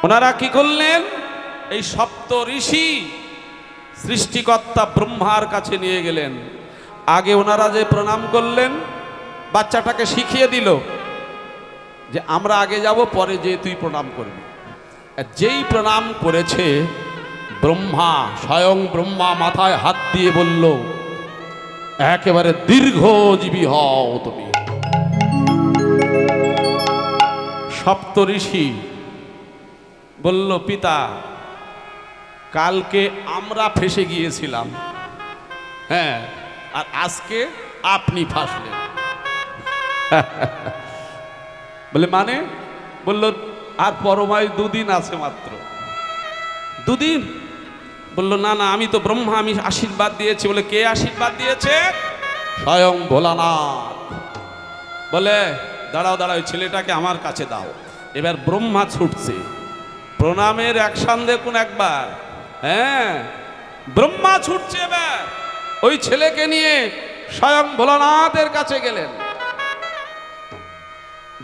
ওনারা কি করলেন, এই সপ্ত ঋষি সৃষ্টিকর্তা ব্রহ্মার কাছে নিয়ে গেলেন। আগে ওনারা যে প্রণাম করলেন, বাচ্চাটাকে শিখিয়ে দিল যে আমরা আগে যাব, পরে যে তুই প্রণাম করবি। যেই প্রণাম করেছে, ব্রহ্মা, স্বয়ং ব্রহ্মা মাথায় হাত দিয়ে বলল, একেবারে দীর্ঘজীবী হও তুমি। সপ্ত ঋষি বলল, পিতা, কালকে আমরা ফেসে গিয়েছিলাম, হ্যাঁ, আর আজকে আপনি ফাঁসলেন। বলে মানে? বলল, আর পরমায়ু 2 দিন আছে মাত্র। 2 দিন? বলল, না না, আমি তো ব্রহ্মা, আমি আশীর্বাদ দিয়েছি। বলে, কে আশীর্বাদ দিয়েছে? স্বয়ং ভোলানাথ। বলে, দাঁড়াও দাঁড়াও, ওই ছেলেটাকে আমার কাছে দাও। এবার ব্রহ্মা ছুটছে। প্রণামের অ্যাকশন দেখুন একবার, হ্যাঁ, ব্রহ্মা ছুটছে। এবার ওই ছেলেকে নিয়ে স্বয়ং ভোলানাথের কাছে গেলেন।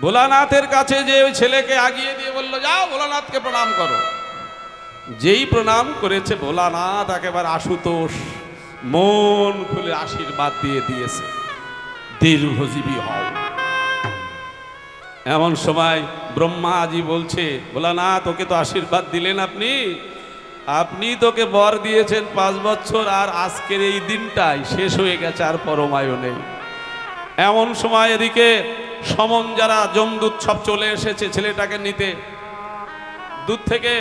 ভোলানাথের কাছে যে ওই ছেলেকে আগিয়ে দিয়ে বলল, যাও ভোলানাথকে প্রণাম করো। যেই প্রণাম করেছে, ভোলানাথ একেবারে আশুতোষ মন খুলে আশীর্বাদ দিয়ে দিয়েছে, দীর্ঘজীবী হও। এমন সময় ব্রহ্মাজি বলছে, ভোলানাথ, ওকে তো আশীর্বাদ দিলেন আপনি, আপনি তোকে বর দিয়েছেন 5 বছর, আর আজকের এই দিনটাই শেষ হয়ে গেছে, আর পরমায়ু নেই। এমন সময় এদিকে সমন যারা যমদূত সব চলে এসেছে ছেলেটাকে নিতে। দূর থেকে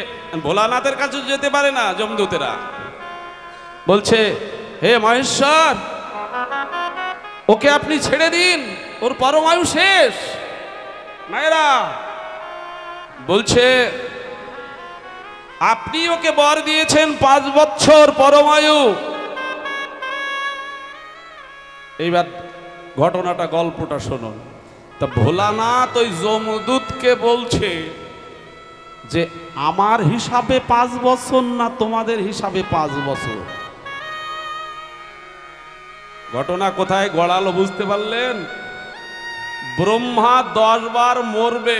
ভোলানাথের কাছে যেতে পারে না যমদূতেরা, বলছে, হে মহেশ্বর, ওকে আপনি ছেড়ে দিন, ওর পরমায়ু শেষ। মায়েরা বলছে, আপনি ওকে বর দিয়েছেন 5 বছর পরমায়ু। এইবার ঘটনাটা, গল্পটা শুনুন। তা ভোলানাথ ওই যমদূতকে বলছে যে, আমার হিসাবে 5 বছর না তোমাদের হিসাবে 5 বছর। ঘটনা কোথায় গড়ালো বুঝতে পারলেন? ব্রহ্মা 10 বার মরবে,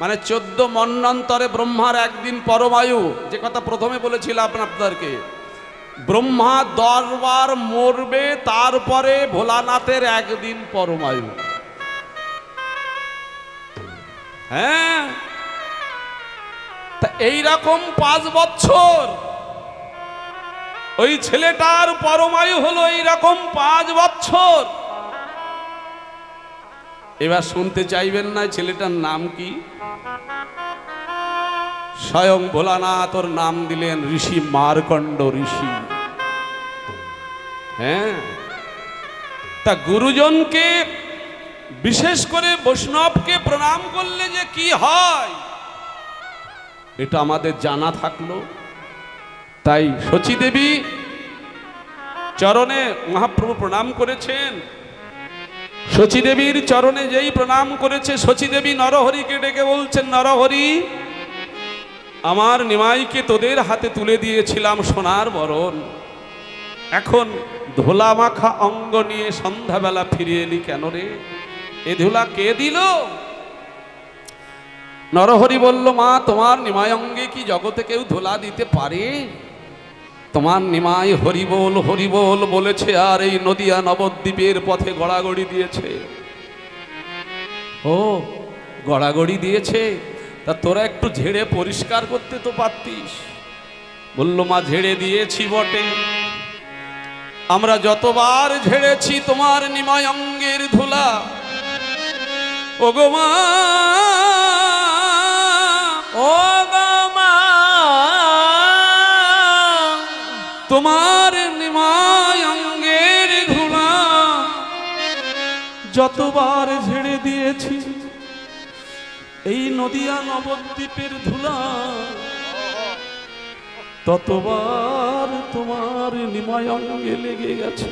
মানে 14 মন্বন্তরে ব্রহ্মার একদিন পরমায়ু, যে কথা প্রথমে বলেছিলাম আপনাদেরকে। ব্রহ্মা 10 বার মরবে, তারপরে ভোলানাথের একদিন পরমায়ু। হ্যাঁ, তা এইরকম 5 বছর ওই ছেলেটার পরমায়ু হলো এইরকম 5 বছর। এবার শুনতে চাইবেন না ছেলেটার নাম কি? স্বয়ং ভোলানাথ ওর নাম দিলেন ঋষি মার্কণ্ড ঋষি। হ্যাঁ, তা গুরুজনকে, বিশেষ করে বৈষ্ণবকে প্রণাম করলে যে কি হয়, এটা আমাদের জানা থাকলো। তাই শচীদেবী চরণে মহাপ্রভু প্রণাম করেছেন। শচীদেবীর চরণে যেই প্রণাম করেছে, শচীদেবী নরহরিকে ডেকে বলছেন, নরহরি, আমার নিমাইকে তোদের হাতে তুলে দিয়েছিলাম সোনার বরণ, এখন ধোলা মাখা অঙ্গ নিয়ে সন্ধ্যাবেলা ফিরে এলি কেন রে? এ ধুলা কে দিল? নরহরি বলল, মা, তোমার নিমাই অঙ্গে কি জগতে কেউ ধোলা দিতে পারে? তোমার নিমাই হরিবোল হরিবোল বলেছে আর এই নদিয়া নবদ্বীপের পথে গড়াগড়ি দিয়েছে। ও গড়াগড়ি দিয়েছে, তা তোরা একটু ঝেড়ে পরিষ্কার করতে তো পারতিস। বলল মা ঝেড়ে দিয়েছি বটে, আমরা যতবার ঝেড়েছি তোমার নিমাই অঙ্গের ধুলা। ও গো মা, ও গো মা, তোমার নিমাই অঙ্গের ধুলা যতবার ঝেড়ে দিয়েছি, এই নদিয়া নবদ্বীপের ধুলা ততবার তোমার নিমাই অঙ্গে লেগে গেছে।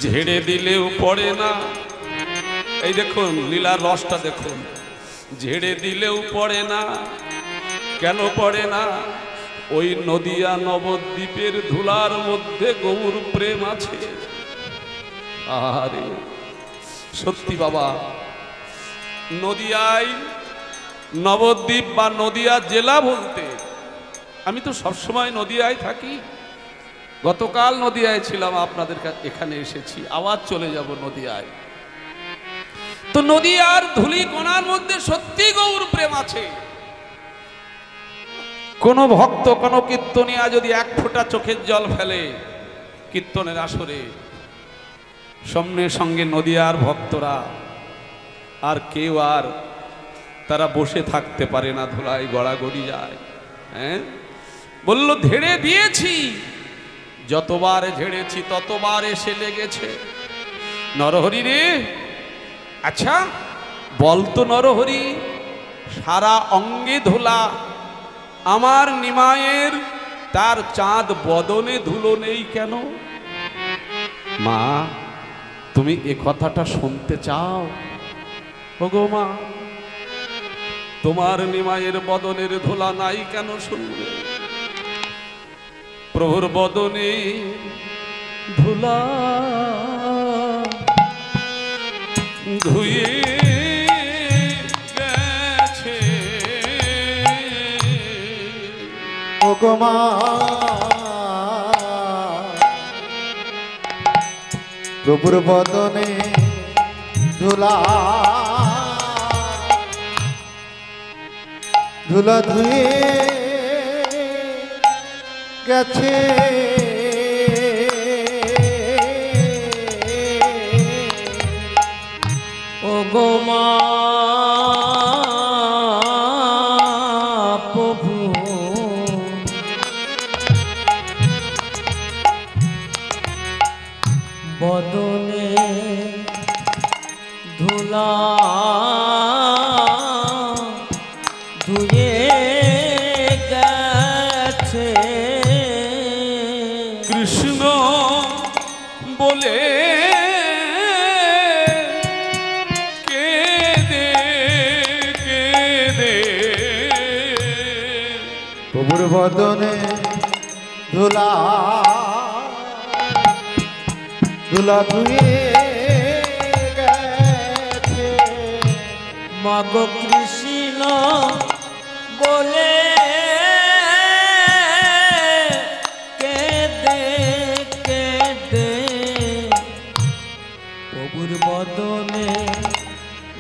ঝেড়ে দিলেও পড়ে না। এই দেখুন লীলার রসটা দেখুন, ঝেড়ে দিলেও পড়ে না। কেন পড়ে না? ওই নদিয়া নবদ্বীপের ধুলার মধ্যে গৌর প্রেম আছে। আরে সত্যি বাবা, নদিয়ায় নবদ্বীপ বা নদিয়া জেলা বলতে, আমি তো সবসময় নদিয়ায় থাকি। গতকাল নদিয়ায় ছিলাম, আপনাদের এখানে এসেছি, আবার চলে যাব নদিয়ায়। তো নদিয়ার ধুলি কোণার মধ্যে সত্যি গৌর প্রেম আছে। কোন ভক্ত কোন কীর্তনিয়া যদি এক ফোঁটা চোখের জল ফেলে কীর্তনের আসরে, সঙ্গে সঙ্গে নদিয়ার ভক্তরা আর কেউ আর তারা বসে থাকতে পারে না, ধুলায় গড়াগড়ি যায়। হ্যাঁ, বলল ঝেড়ে দিয়েছি, যতবার ঝেড়েছি ততবার এসে লেগেছে। নরহরি রে, আচ্ছা বলতো নরহরি, সারা অঙ্গে ধুলা, আমার নিমায়ের তার চাঁদ বদনে ধুলো নেই কেন? মা তুমি এ কথাটা শুনতে চাও? ওগো মা, তোমার নিমায়ের বদনের ধুলা নাই কেন শুনবে? প্রভুর বদনে ধুলা ধুয়ে গেছে। ও গো মা, প্রভুর বদনে ধুলা ধুলা ধুয়ে গেছে। ও গো মা, প্রভু বদনে ধুলা ধুয়ে গেছে। কৃষ্ণ বলে কেঁদে কেঁদে, প্রভুর বদনে ধুলা ধুলা ধুয়ে গেছে। মাগো কৃষ্ণ বলে কেঁদে কেঁদে, প্রভুর বদনে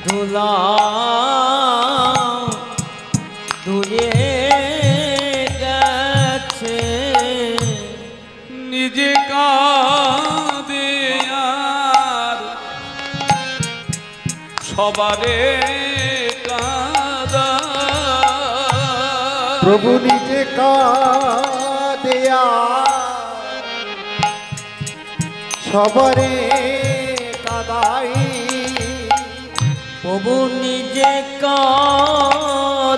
ধুলা ধুয়ে গেছে। নিজে কাঁদে আর সবারে কাঁদা। প্রভু নিজে কাঁদিয়া সবরে কাদাই। প্রভু নিজে কাঁদিয়া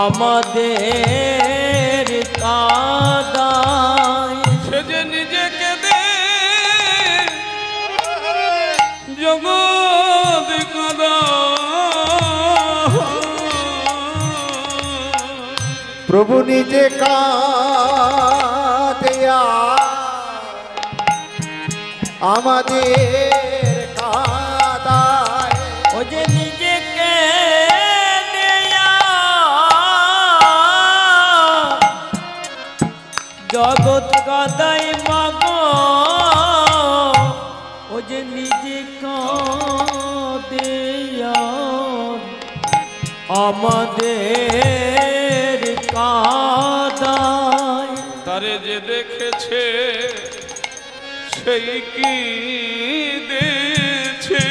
আমাদের কাদায়। সে যে নিজে কেঁদে জগৎ কাঁদা। প্রভু নিজে কাঁদিয়া আমাদের কাদায়। ও যে নিজেকে দেয়া জগৎ কাদাই মাগ ও যে নিজে কাঁদে আমাদের কাদায় তারে যে দেখেছে সেই কি দেখছে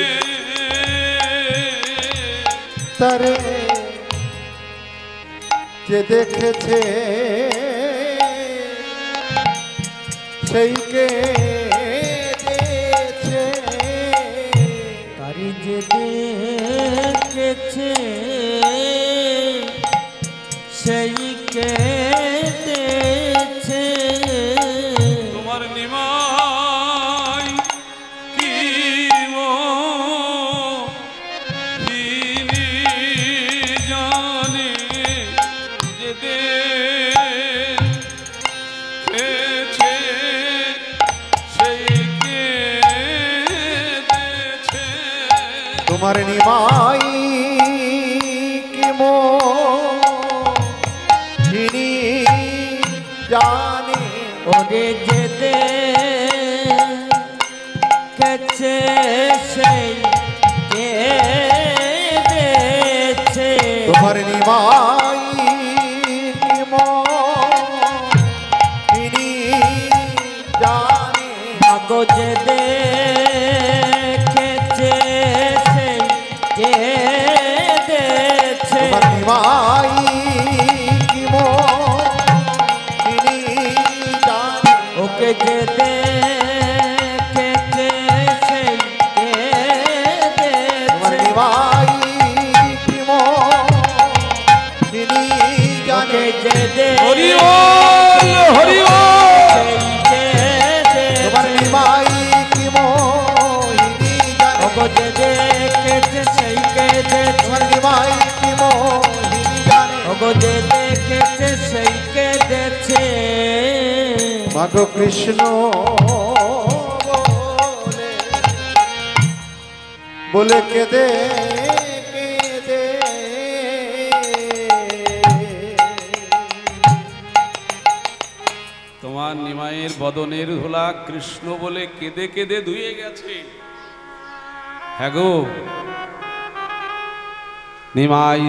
তারে যে দেখেছে সেইকে দেখেছে তারি যে দেখেছে সেইকে দেখছে তোমার নিমাই কি মোহিনী জানে যে দেখেছে সেইকে দেখছে তোমার নিমাই কি মোহিনী জানে ওরে যে দেখেছে সেই কে দেখছে তোমার নিমাই কি মোহিনী জানে আগো যে দেখেছে সেই কে দেখছে তোমার নিমাই কি মোহিনী জানে ওকে যে দেখেছে সেই কে তোমার দেখছে নিমাই কি মোহিনী জানে ওকে যে হরি বল হরি বল তোমার নিমাই কি মোহিনী জানে দেখেছে সেইকে তোমার নিমাই কি মোহিনী জানে যে দেখেছে সেইকে দেখছে মাগো কৃষ্ণ বলে বলে কেঁদে কেঁদে তোমার নিমাইয়ের বদনের ধুলা কৃষ্ণ বলে কেঁদে কেঁদে ধুয়ে গেছে। হ্যাঁ গো নিমাই,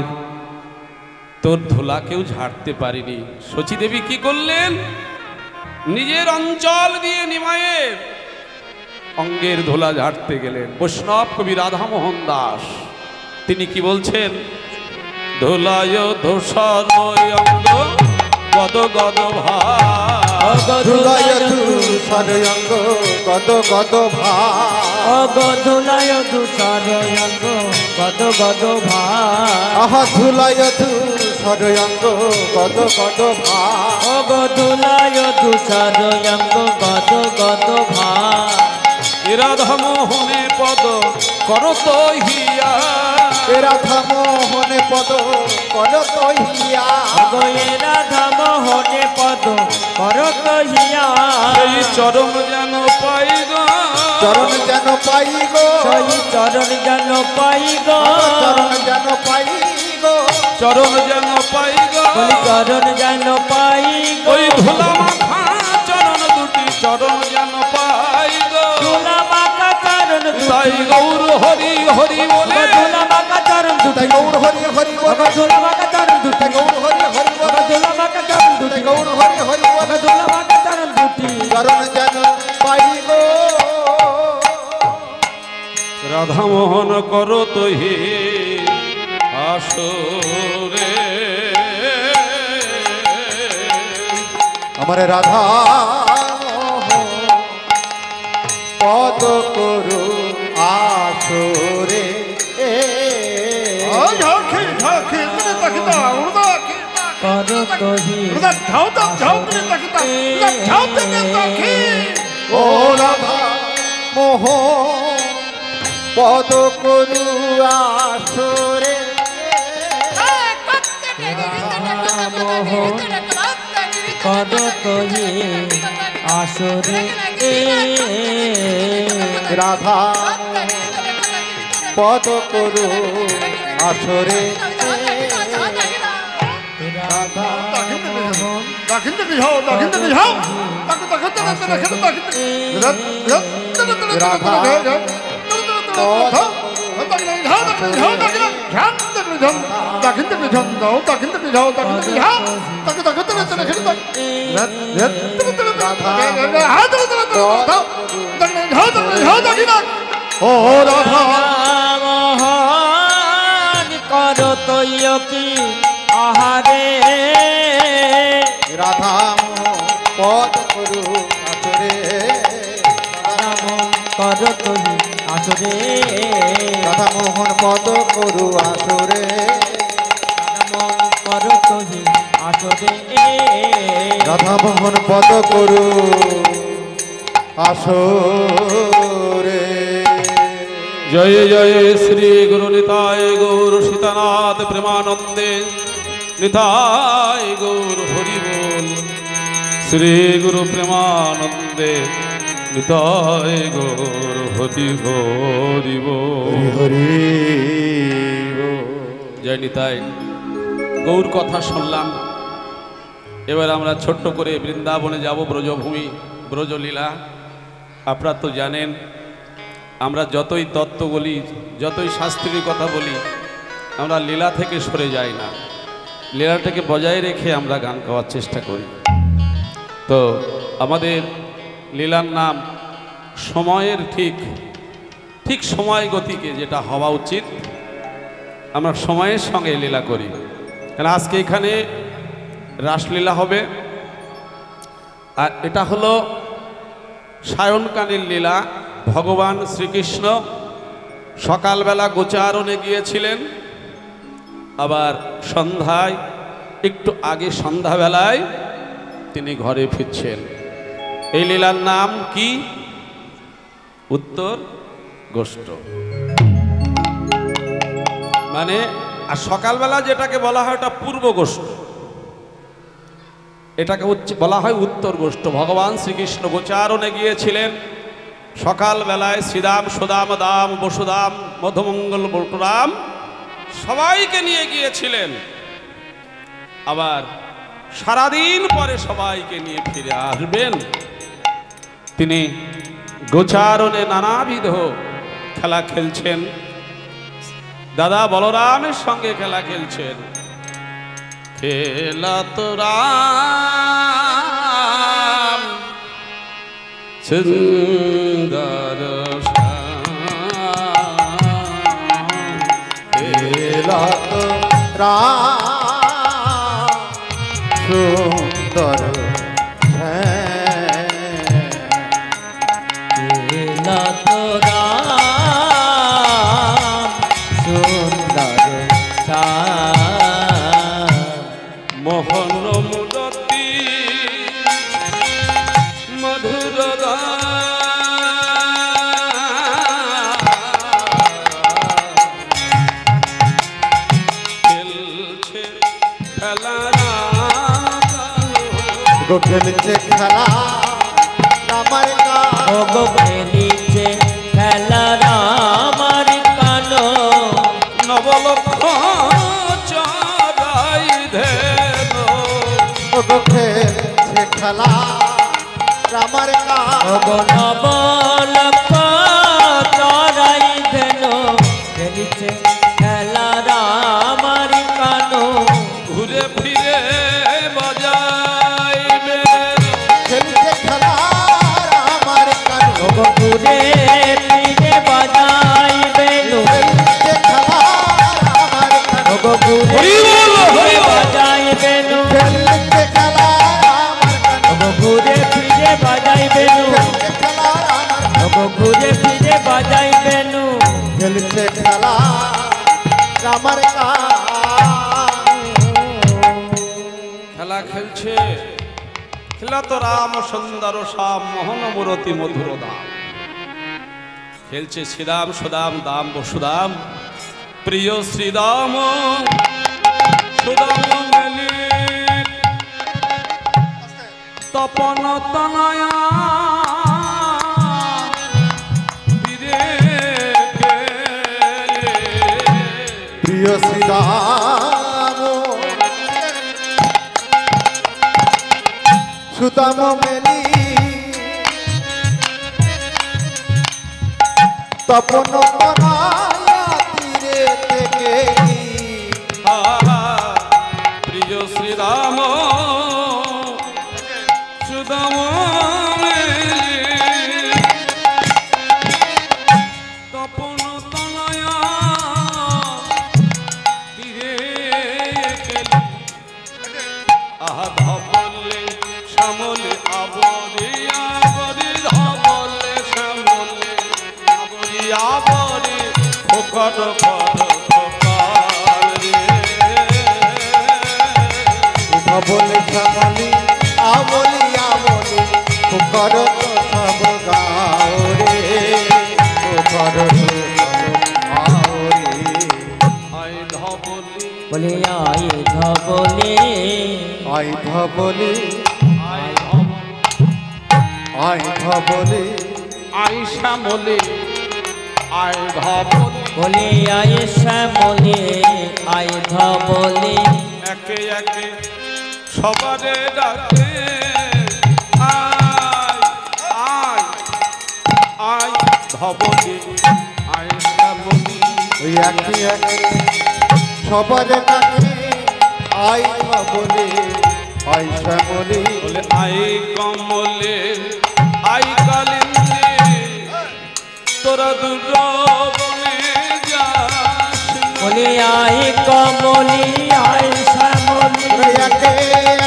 তোর ধুলা কেউ ঝাড়তে পারিনি। শচীদেবী কি করলেন? নিজের অঞ্চল দিয়ে নিমাইয়ের অঙ্গের ধুলা ঝাড়তে গেলেন। বৈষ্ণব কবি রাধামোহন দাস তিনি কি বলছেন? ধুলায় ধূসর অঙ্গ গদ গদ ধুলায় ধূসর অঙ্গ গদ গদ ধুলায় ধূসর অঙ্গ গদ গদ আহা ধুলায় ধূসর অঙ্গ গদ গদ ধুলায় ধূসর অঙ্গ গদ গদ রাধামোহনে পদ করত হিয়া, রাধামোহনে পদ করত হিয়া, রাধামোহনে পদ করত হিয়া, সেই চরণ যেন পাই গো, চরণ যেন পাই গো, সেই চরণ যেন পাই গো, চরণ যেন পাই গো, চরণ যেন পাই গো, চরণ যেন পাই গো, ওই ধুলা মাখা চরণ দুটি চরণ যেন পাই গো, ধুলা মাখা চরণ তাই গৌর হরি হরি বলে, ধুলা মাখা চরণ তাই গৌর হরি হরি বলে, ধুলা মাখা চরণ তাই গৌর হরি হরি বলে, ধুলা মাখা চরণ তাই গৌর হরি হরি বলে, ধুলা মাখা চরণ চরণ যেন পাই গো। রাধামোহন করো তো হে আসরে, আমার রাধা পদ করু আসরে, করত হি ও রাধা মোহ পদ করু আসরে, করত হি আসরে রাধা পদ করু আসরে, রাধা দাখিল থেকে যাও দাখিল থেকে যাও তাকে দেখো দেখো দাখিল থেকে রাধা দাখিল থেকে ঝন দাও দাখিল থেকে যাও দাখিল থেকে যাও তাকে দেখো ও রাধা মহান করো তৈয় কি আহারে রাধা পদ করু আসরে করো তুই আসরে রাধা মোহন পদ করু আসরে করো তুই আসরে রাধা মোহন পদ করু আসরে জয় জয় শ্রী গুরু নিতাই গৌর সীতানাথ প্রেমানন্দে নিতাই গৌর হরি বল শ্রী গুরু প্রেমানন্দে নিতাই গৌর হরি হরি বল হরি জয় নিতাই গৌর কথা শুনলাম। এবার আমরা ছোট্ট করে বৃন্দাবনে যাব, ব্রজভূমি ব্রজলীলা। আপনারা তো জানেন আমরা যতই তত্ত্ব বলি, যতই শাস্ত্রীর কথা বলি, আমরা লীলা থেকে সরে যাই না, লীলাটাকে বজায় রেখে আমরা গান গাওয়ার চেষ্টা করি। তো আমাদের লীলার নাম সময়ের ঠিক সময় গতিকে যেটা হওয়া উচিত, আমরা সময়ের সঙ্গে লীলা করি। কারণ আজকে এখানে রাসলীলা হবে, আর এটা হলো সায়নকালীন লীলা। ভগবান শ্রীকৃষ্ণ সকালবেলা গোচারণে গিয়েছিলেন, আবার সন্ধ্যায় একটু আগে সন্ধ্যাবেলায় তিনি ঘরে ফিরছেন। এই লীলার নাম কি? উত্তর গোষ্ঠ। মানে আর সকালবেলা যেটাকে বলা হয় ওটা পূর্ব গোষ্ঠ, এটাকে বলা হয় উত্তর গোষ্ঠ। ভগবান শ্রীকৃষ্ণ গোচারণে গিয়েছিলেন সকালবেলায়, শ্রীরাম সুদাম দাম বসুদাম মধুমঙ্গল বটুরাম সবাইকে নিয়ে গিয়েছিলেন, আবার সারাদিন পরে সবাইকে নিয়ে ফিরে আসবেন। তিনি গোচারণে নানাবিধ খেলা খেলছেন, দাদা বলরামের সঙ্গে খেলা খেলছেন। খেলা তো রাম সুন্দর খেলা তো রাম সুন্দর লীলা তো রাম সুন্দর মোহন মুরতি মধুর খেলছে খেলা খেলছে খেলা আমার ওগো খেলিছে খেলা রামার কানো নবলক্ষ চড়াই ধেন খেলছে খেলা আমার ওগো নবলক্ষ চড়াই ধেন খেলিছে খেলা রামার কানো ঘুরে ফিরে বাজাইবে খেলছে খেলা আমার ওগো ঘুরে ফিরে বাজাইবে খেলছে খেলা আমার ওগো ঘুরে ফিরে বাজাইবে খেলছে খেলা আমার ওগো ঘুরে ফিরে বাজাইবে খেলা আমার ওগো ঘুরে ফিরে বাজাইবে খেলছে খেলা আমার খেলা খেলছে খেলা তো রাম সুন্দর শ্যাম মোহন মুরতি মধুর দাম খেলছে শ্রীরাম সুদাম দাম বসুদাম প্রিয় শ্রীরাম সুদাম মেলি তপন তনয়া বীরে খেলে। প্রিয় শ্রীরাম সুদাম মেলি তপন করায়া তীরে থেকে প্রিয় শ্রীরাম সুদাম তপন তনয়া তীরে গেলি আহা ধবলে শ্যামলে আবরে আবরে ধবলে শ্যামলে আবরে আবরে ফোকট ধবলে শ্যামলি আমলি আমলি ফুকর তো সব গাও রে ফুকর তো গাও রে আই ধবলে বলে আয় ধবলে আই ধবলে আই ধবলে আই ধবলে আই শ্যামলে আই ধবলে বলে আয় শ্যামলে আয় ধবলে একে একে সবারে ডাকে আয় আয় আয় ধবলে আয় শ্যামলে ওই একই একই সবার কাছে আই ধবলে আই শ্যামলে বলে আই কমলে আই কালিন্দে তোরা দূর বনে যাস বলে আয় কমলি আয় শ্যামলি ওই একে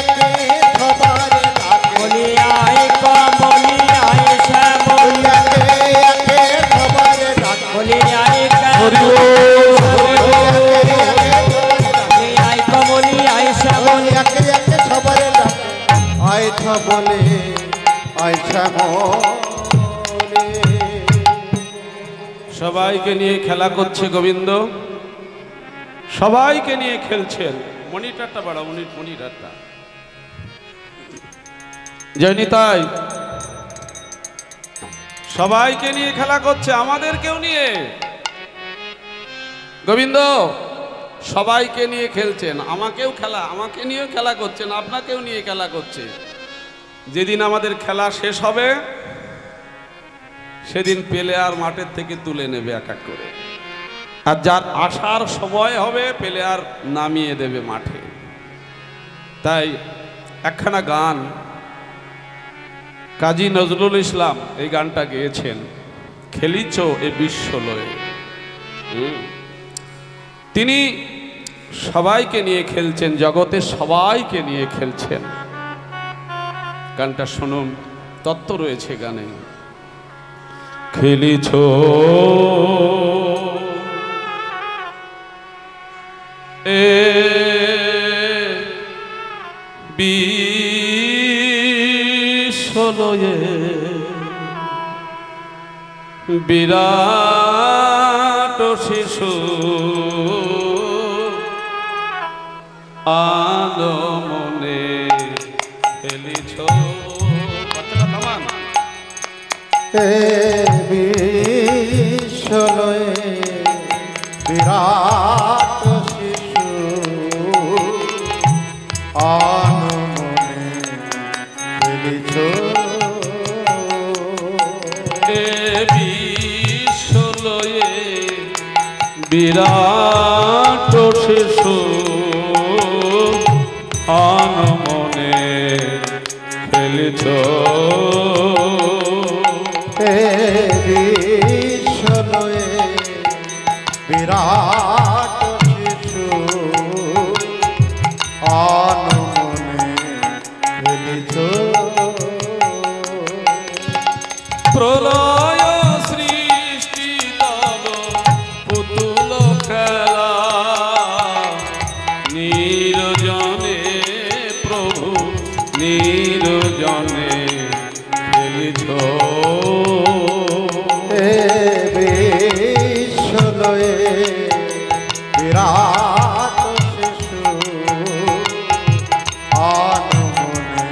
একে সবার কাছে বলে আয় কমলি আয় ওই শ্যামলি একে একে সবার কাছে বলে আয় কমলি আয় কমলি আয় শ্যামলি একে একে সবার কাছে আই ধবলে আই শ্যামলে সবাইকে নিয়ে খেলা করছে গোবিন্দ, সবাইকে নিয়ে খেলছেন। মনিটরটা বাড়া, মনিটরটা জয়নি তাই সবাইকে নিয়ে খেলা করছে, আমাদেরকেও নিয়ে। গোবিন্দ সবাইকে নিয়ে খেলছেন, আমাকেও খেলা, আমাকে নিয়েও খেলা করছেন, আপনাকেও নিয়ে খেলা করছে। যেদিন আমাদের খেলা শেষ হবে সেদিন প্লেয়ার মাঠের থেকে তুলে নেবে এক এক করে, আর যার আসার সময় হবে প্লেয়ার নামিয়ে দেবে মাঠে। তাই একখানা গান কাজী নজরুল ইসলাম এই গানটা গেয়েছেন, খেলিছ এ বিশ্ব লয়ে। তিনি সবাইকে নিয়ে খেলছেন, জগতের সবাইকে নিয়ে খেলছেন। গানটা শুনুন, তত্ত্ব রয়েছে গানে। খেলিছ এ বিশ্বলয়ে বিরাট শিশু আলো মনে খেলিছ। বাচ্চাটা থামান। এ বিশ্বলয়ে বিরাট শিশু আনমনে খেলিছ। এ বিশ্বলয়ে বিরাট শিশু আনমনে খেলিছ। এ বিশ্বলয়ে বিরাট শিশু আনমনে খেলিছ। প্রলয় সৃষ্টি তব পুতুল খেলা, নিরজনে প্রভু নিরজনে খেলিছ। এ বিশ্বলয়ে বিরাট শিশু আনমনে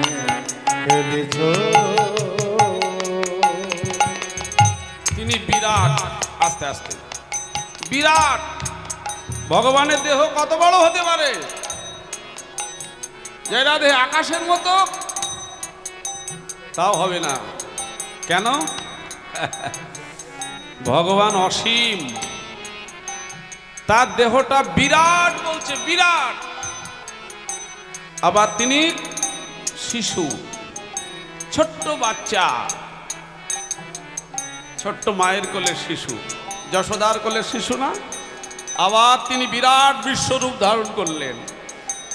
খেলিছ। তিনি বিরাট, আস্তে আস্তে বিরাট। ভগবানের দেহ কত বড় হতে পারে? যেটা দেহ আকাশের মতো, তাও হবে না। কেন? ভগবান অসীম, তার দেহটা বিরাট, বলছে বিরাট, আবার তিনি শিশু, ছোট্ট বাচ্চা, ছোট্ট মায়ের কোলের শিশু, যশোদার কোলের শিশু না, আবার তিনি বিরাট বিশ্বরূপ ধারণ করলেন।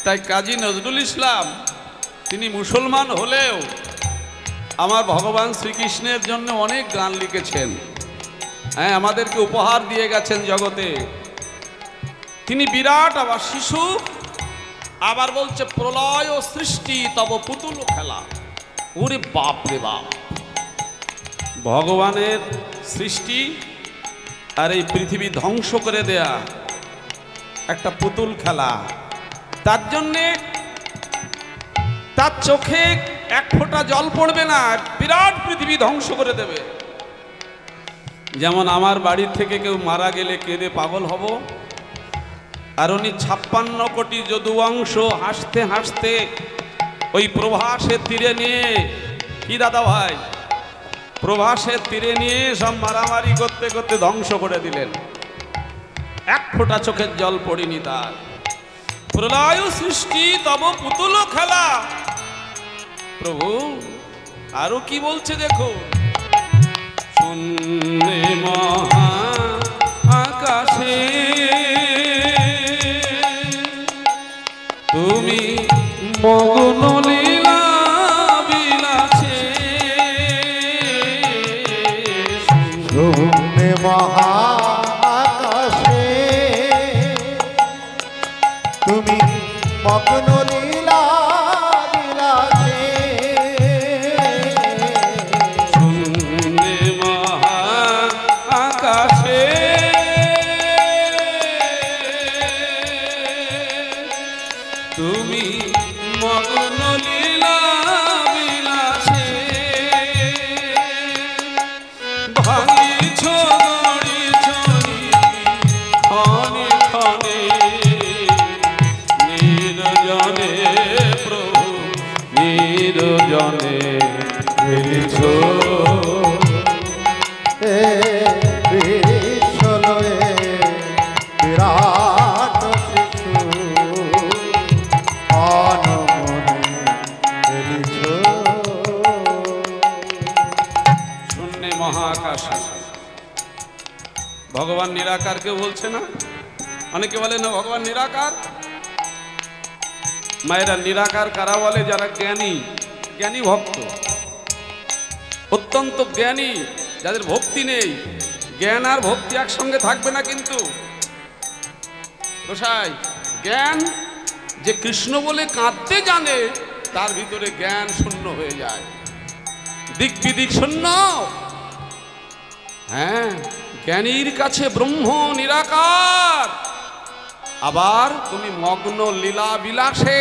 তাই কাজী নজরুল ইসলাম তিনি মুসলমান হলেও আমার ভগবান শ্রীকৃষ্ণের জন্য অনেক গান লিখেছেন, হ্যাঁ, আমাদেরকে উপহার দিয়ে গেছেন জগতে। তিনি বিরাট, আবার শিশু, আবার বলছে প্রলয় ও সৃষ্টি তব পুতুল খেলা। ওরে বাপ রে বাপ, ভগবানের সৃষ্টি আর এই পৃথিবী ধ্বংস করে দেয়া একটা পুতুল খেলা। তার জন্যে তার চোখে এক ফোঁটা জল পড়বে না, বিরাট পৃথিবী ধ্বংস করে দেবে। যেমন আমার বাড়ির থেকে কেউ মারা গেলে কেঁদে পাগল হব, আর উনি 56 কোটি যদুবংশ হাসতে হাসতে ওই প্রভাসের তীরে নিয়ে, কি দাদা ভাই, প্রভাসের তীরে নিয়ে সব মারামারি করতে করতে ধ্বংস করে দিলেন। এক ফোঁটা চোখের জল পড়িনি তার। প্রলয় সৃষ্টি তব পুতুল খেলা। প্রভু আরো কি বলছে দেখো, শূন্যে মহা আকাশে তুমি মগ্ন লীলা বিলাসে, শূন্যে মহা আকাশে তুমি মগ্ন লীলা বিলাসে, শূন্যে মহা আকাশে তুমি মগ্ন লীলা বিলাসে, ভাঙিছ গড়িছ ক্ষণে ক্ষণে নির্জনে, প্রভু নির্জনে খেলিছ। এ বিশ্বলয়ে বিরাট শিশু অনমনে খেলিছ। শূন্যে মহাকাশ। ভগবান নিরাকার, কেউ বলছে না, অনেকে বলে না ভগবান নিরাকার। মায়েরা, নিরাকার কারা বলে? যারা জ্ঞানী, জ্ঞানী ভক্ত, অত্যন্ত জ্ঞানী, যাদের ভক্তি নেই। জ্ঞান আর ভক্তি একসঙ্গে থাকবে না কিন্তু গোসাই। জ্ঞান যে কৃষ্ণ বলে কাঁদতে জানে, তার ভিতরে জ্ঞান শূন্য হয়ে যায়, দিক বিদিক শূন্য। হ্যাঁ, জ্ঞানীর কাছে ব্রহ্ম নিরাকার। আবার তুমি মগ্ন লীলা বিলাসে,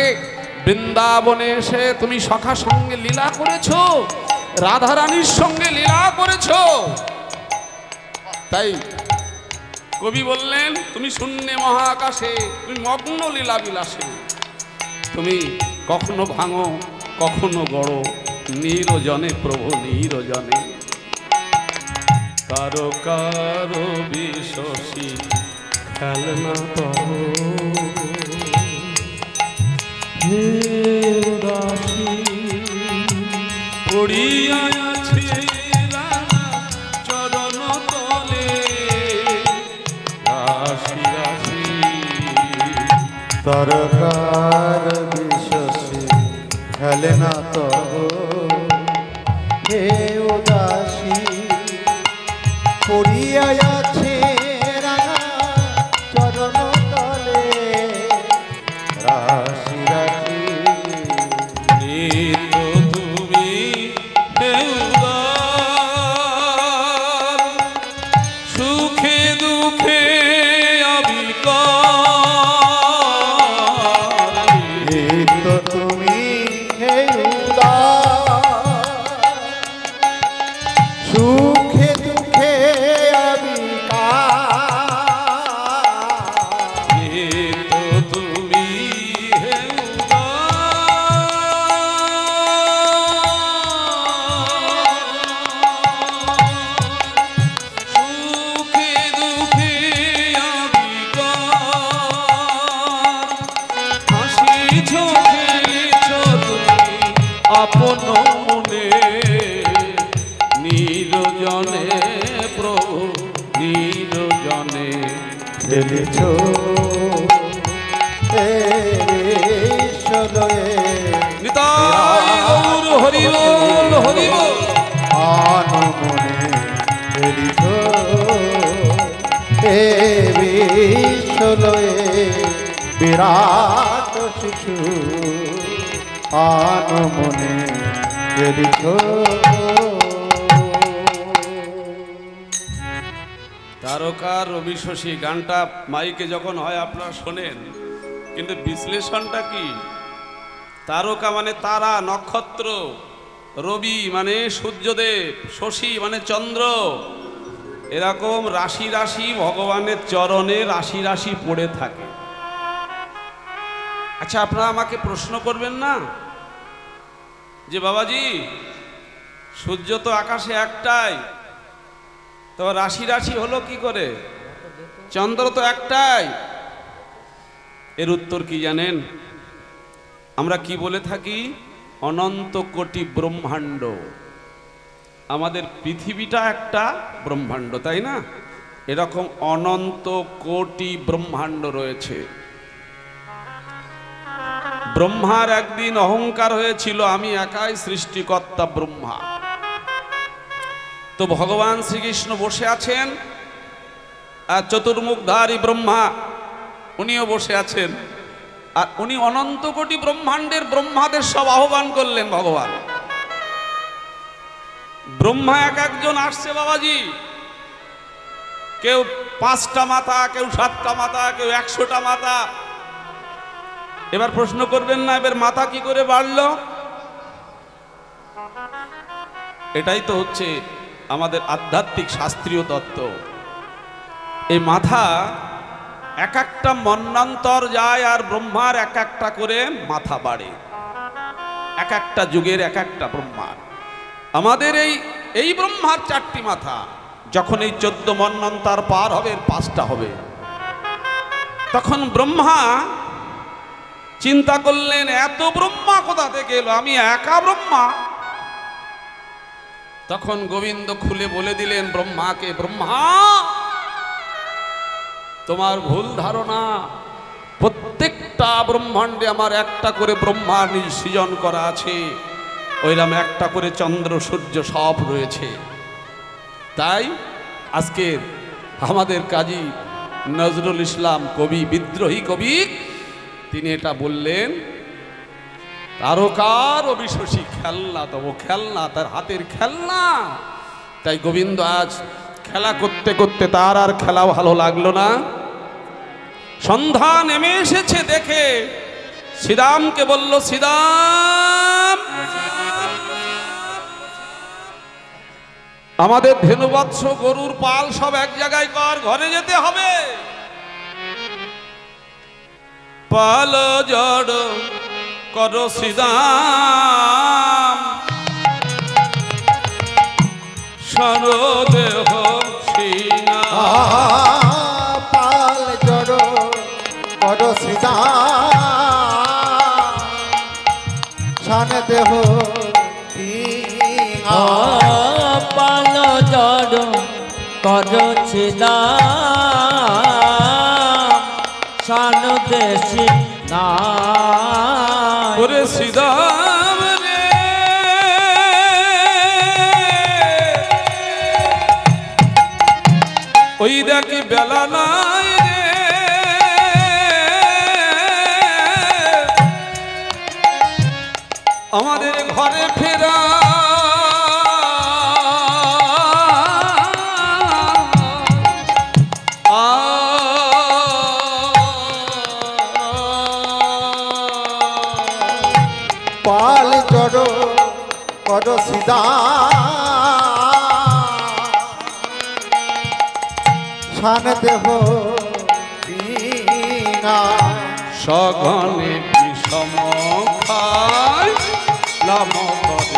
বৃন্দাবনে এসে তুমি সখা সঙ্গে লীলা করেছো, রাধারানীর সঙ্গে লীলা করেছো। তাই কবি বললেন, তুমি শূন্যে মহাকাশে, তুমি মগ্ন লীলা বিলাসে, তুমি কখনো ভাঙো কখনো গড়ো, নিরজনে প্রভু নিরজনে। কারো কারো বিশ্বসী খেলনা তব, হে উদাসী পড়িয়া আছে চরণ তলে, রাশি রাশি তরকার বিশ্বসী খেলে না তব, হে উদাসী পড়িয়া আছে রাঙা চরণ তলে, রাশি রাশি নিত্য তুমি হে উদার, সুখে দুঃখে অবিকার। নিত্য তুমি হে উদার, সুখে দুঃখে নির্জনে প্রভু নির্জনে খেলেছ নিতাই গৌর হরি বল হরি বল। আনমনে খেলিছ হে বিশ্বলয়ে বিরাট শিশু আনমনে খেলিছ। তারকা রবি শশী গানটা মাইকে যখন হয় আপনারা শোনেন, কিন্তু বিশ্লেষণটা কি? তারকা মানে তারা নক্ষত্র, রবি মানে সূর্যদেব, শশী মানে চন্দ্র। এরকম রাশি রাশি ভগবানের চরণে রাশি রাশি পড়ে থাকে। আচ্ছা, আপনারা আমাকে প্রশ্ন করবেন না যে বাবাজি সূর্য তো আকাশে একটাই, তো রাশি রাশি হলো কি করে? চন্দ্র তো একটাই। এর উত্তর কি জানেন? আমরা কি বলে থাকি? অনন্ত কোটি ব্রহ্মাণ্ড। আমাদের পৃথিবীটা একটা ব্রহ্মাণ্ড, তাই না? এরকম অনন্ত কোটি ব্রহ্মাণ্ড রয়েছে। ব্রহ্মার একদিন অহংকার হয়েছিল, আমি একাই সৃষ্টিকর্তা ব্রহ্মা। তো ভগবান শ্রীকৃষ্ণ বসে আছেন, আর চতুর্মুখধারী ব্রহ্মা উনিও বসে আছেন, আর উনি অনন্ত কোটি ব্রহ্মাণ্ডের ব্রহ্মাদের সব আহ্বান করলেন ভগবান। ব্রহ্মা এক একজন আসছে বাবাজি, কেউ 5টা মাথা, কেউ 7টা মাথা, কেউ 100টা মাথা। এবার প্রশ্ন করবেন না এবার মাথা কি করে বাড়লো? এটাই তো হচ্ছে আমাদের আধ্যাত্মিক শাস্ত্রীয় তত্ত্ব। এই মাথা এক একটা মন্বন্তর যায়, আর ব্রহ্মার এক একটা করে মাথা বাড়ে, এক একটা যুগের এক একটা ব্রহ্মার। আমাদের এই ব্রহ্মার 4টি মাথা, যখন এই 14 মন্বন্তর পার হবে, 5টা হবে। তখন ব্রহ্মা চিন্তা করলেন, এত ব্রহ্মা কোথা থেকে এলো? আমি একা ব্রহ্মা। তখন গোবিন্দ খুলে বলে দিলেন ব্রহ্মাকে, ব্রহ্মা তোমার ভুল ধারণা, প্রত্যেকটা ব্রহ্মাণ্ডে আমার একটা করে ব্রহ্মা সৃজন করা আছে, ওইরকম একটা করে চন্দ্র সূর্য সব রয়েছে। তাই আজকে আমাদের কাজী নজরুল ইসলাম কবি, বিদ্রোহী কবি, তিনি এটা বললেন, তারকার রবি শশী খেলনা, তবু খেলনা তার হাতের খেলনা। তাই গোবিন্দ আজ খেলা করতে করতে তার আর খেলা ভালো লাগলো না। সন্ধ্যা নেমে এসেছে দেখে শ্রীরামকে বলল, শ্রীরাম আমাদের ধেনুবৎস গরুর পাল সব এক জায়গায় কর, ঘরে যেতে হবে। পাল জড় করো শ্রীরাম, সরো দেহ সিনা। পাল জড় করো শ্রীরাম, শান দেহ সিনা। পাল জড় করছি শান দেশি না। ওরে শ্রীরাম রে, ওই দেখি বেলা নাই রে, আমাদের ঘরে ফেরা। পাল জড় করো শ্রীরাম, শান দেহ সিনা। সঘনে বিষম খায় লাম